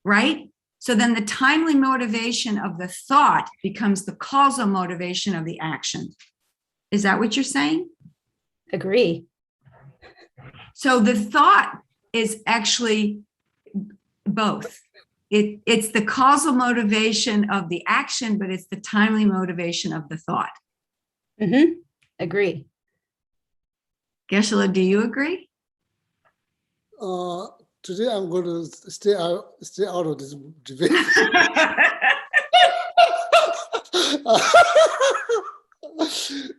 Right? So then the timely motivation of the thought becomes the causal motivation of the action. Is that what you're saying? Agree. So the thought is actually both. It's the causal motivation of the action, but it's the timely motivation of the thought. Mm-hmm. Agree. Geshe, do you agree? Today I'm going to stay out of this debate.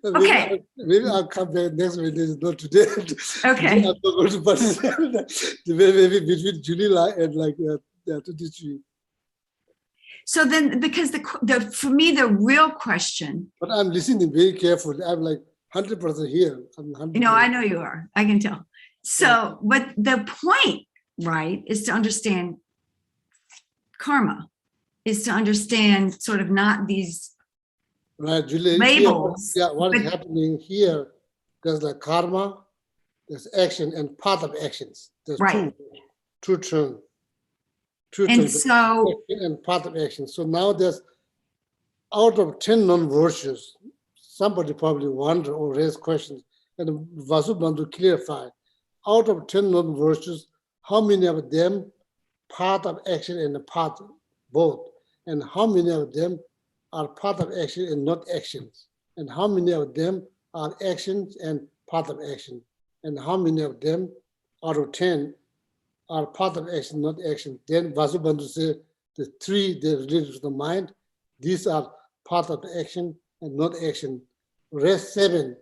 Okay. Maybe I'll come back next week. Not today. Okay. Today I'm not going to participate in the debate, maybe between July and like 23. So then, because for me, the real question, But I'm listening very carefully. I'm like 100% here. I'm 100%. I know you are. I can tell. So, but the point, right, is to understand karma, is to understand sort of not these Right, Julie. labels. What is happening here? There's like karma, there's action, and path of actions. There's Right. two terms. And so, Action and path of action. So now there's out of 10 non-virtues, somebody probably wonder or raise questions, and Vasubandhu clarify. Out of 10 non-virtues, how many of them path of action and the path both? And how many of them are path of action and not actions? And how many of them are actions and path of action? And how many of them out of 10 are path of action, not action? Then Vasubandhu said the three they're related to the mind. These are path of action and not action. Rest 7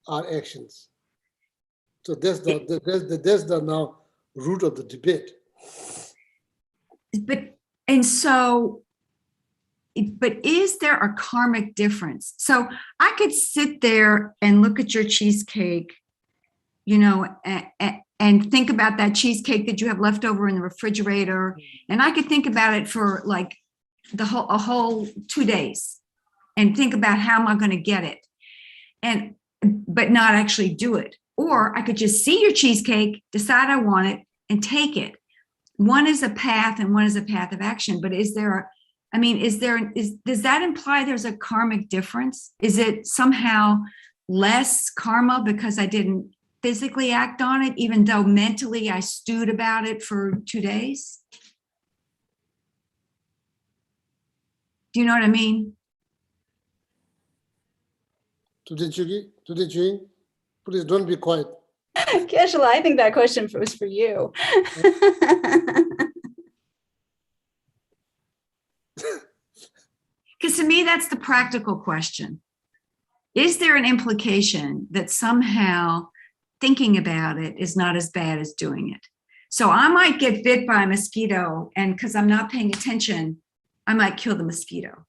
are actions. So that's the now root of the debate. but is there a karmic difference? So I could sit there and look at your cheesecake, and think about that cheesecake that you have left over in the refrigerator. And I could think about it for like a whole 2 days and think about how am I going to get it, but not actually do it. Or I could just see your cheesecake, decide I want it, and take it. One is a path and one is a path of action. But does that imply there's a karmic difference? Is it somehow less karma because I didn't physically act on it, even though mentally I stewed about it for 2 days? Do you know what I mean? Today, Ching, please don't be quiet. Geshe, I think that question was for you. Because to me, that's the practical question. Is there an implication that somehow thinking about it is not as bad as doing it? So I might get bit by a mosquito, and because I'm not paying attention, I might kill the mosquito.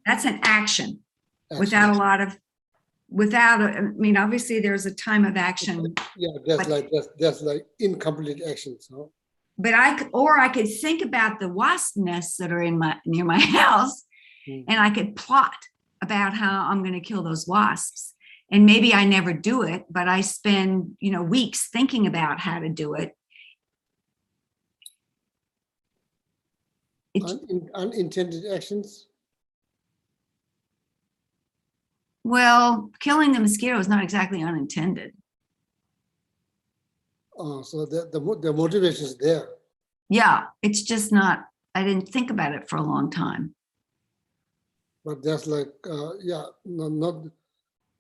That's an action without obviously there's a time of action. Yeah, that's like incomplete actions. No? But I could think about the wasp nests that are near my house, and I could plot about how I'm going to kill those wasps. And maybe I never do it, but I spend, weeks thinking about how to do it. Unintended actions? Well, killing the mosquito is not exactly unintended. So the motivation is there. Yeah, it's just not, I didn't think about it for a long time. But that's like, not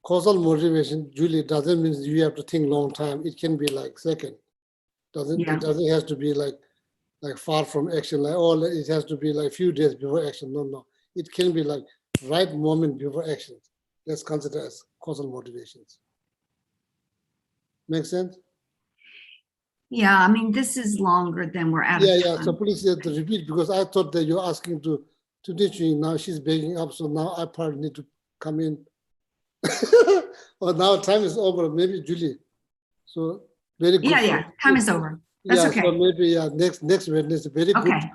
causal motivation, Julie, doesn't mean you have to think long time. It can be like second. Yeah. It doesn't have to be like far from action, like, oh, it has to be like few days before action. No. It can be like right moment before action. That's considered as causal motivations. Make sense? Yeah, I mean, this is longer than we're out of Yeah. time. So please repeat, because I thought that you're asking to teach me. Now she's breaking up, so now I probably need to come in. Or now time is over. Maybe Julie. So very good. Yeah, time is over. That's okay. So maybe next Wednesday. Very good. Okay.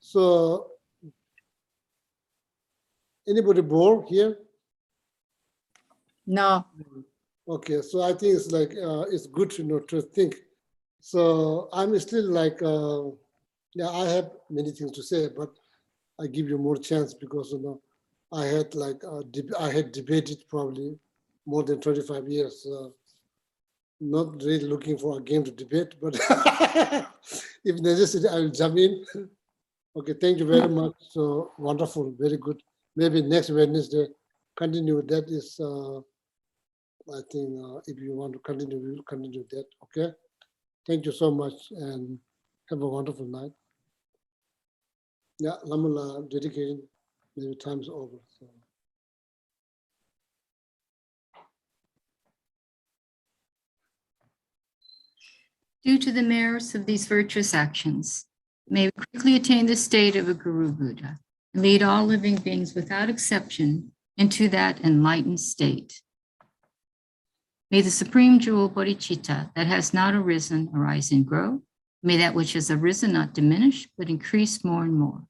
So anybody bored here? No. Okay, so I think it's like it's good to think. So I'm still like I have many things to say, but I give you more chance because I had like I had debated probably more than 25 years. Not really looking for a game to debate, but if necessary, I will jump in. Okay, thank you very much. So wonderful, very good. Maybe next Wednesday, continue. That is. I think if you want to continue, we will continue that. Okay. Thank you so much and have a wonderful night. Yeah, Lamala dedicating. Maybe time's over. So. Due to the merits of these virtuous actions, may we quickly attain the state of a Guru Buddha and lead all living beings without exception into that enlightened state. May the supreme jewel Bodhichitta that has not arisen arise and grow. May that which has arisen not diminish, but increase more and more.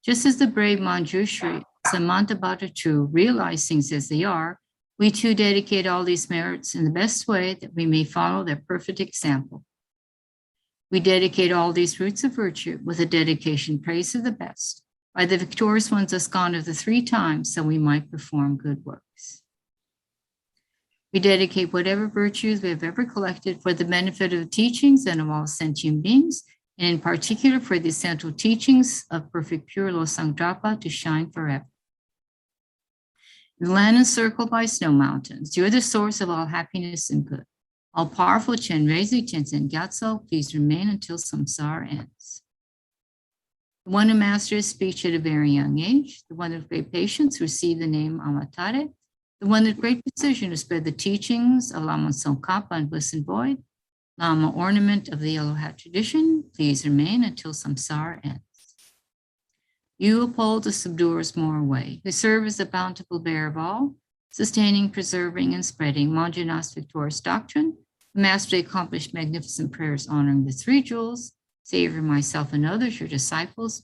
Just as the brave Manjushri Samantabhadra realize things as they are, we too dedicate all these merits in the best way that we may follow their perfect example. We dedicate all these roots of virtue with a dedication praise of the best by the victorious ones thus gone of the 3 times so we might perform good works. We dedicate whatever virtues we have ever collected for the benefit of the teachings and of all sentient beings, and in particular for the essential teachings of perfect pure Losangdrapa to shine forever. In the land encircled by snow mountains, you are the source of all happiness and good. All powerful Chen Rezi, Chenzen Gyatso, please remain until samsara ends. The one who mastered speech at a very young age, the one of great patience who received the name Avatare, the one with great precision who spread the teachings of Lama Tsongkhapa and Bliss and Void, Lama ornament of the yellow hat tradition, please remain until samsara ends. You uphold the subduer's moral way, who serve as the bountiful bearer of all, sustaining, preserving, and spreading Manjunath's victorious doctrine, who master accomplished magnificent prayers honoring the 3 jewels, savor myself and others, your disciples,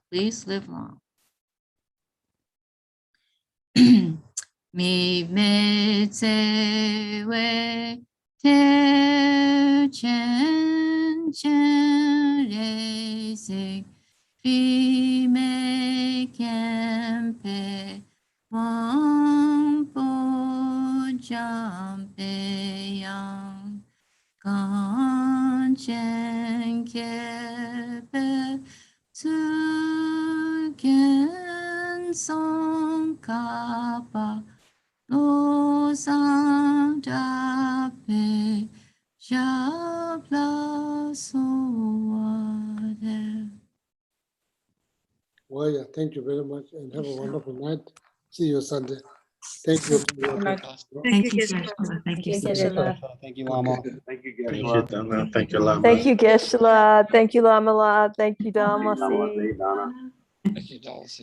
please live long. Mi me tse we te chen chen re se fi me kempe wang po jampe yang kan chen kepe tsu gen song kapa lo sang dape shabla soade. Well, yeah, thank you very much and have a wonderful night. See you Sunday. Thank you. Thank you, Geshe. Thank you, Geshe. Thank you, Lama. Thank you, Thank you, Geshe. Dhamma. Thank you, Lama. Thank you, Geshe-la. Thank you, Lamala. Thank you, Thank you, Lama. Dhamma. Donna. Thank you, Dalasi.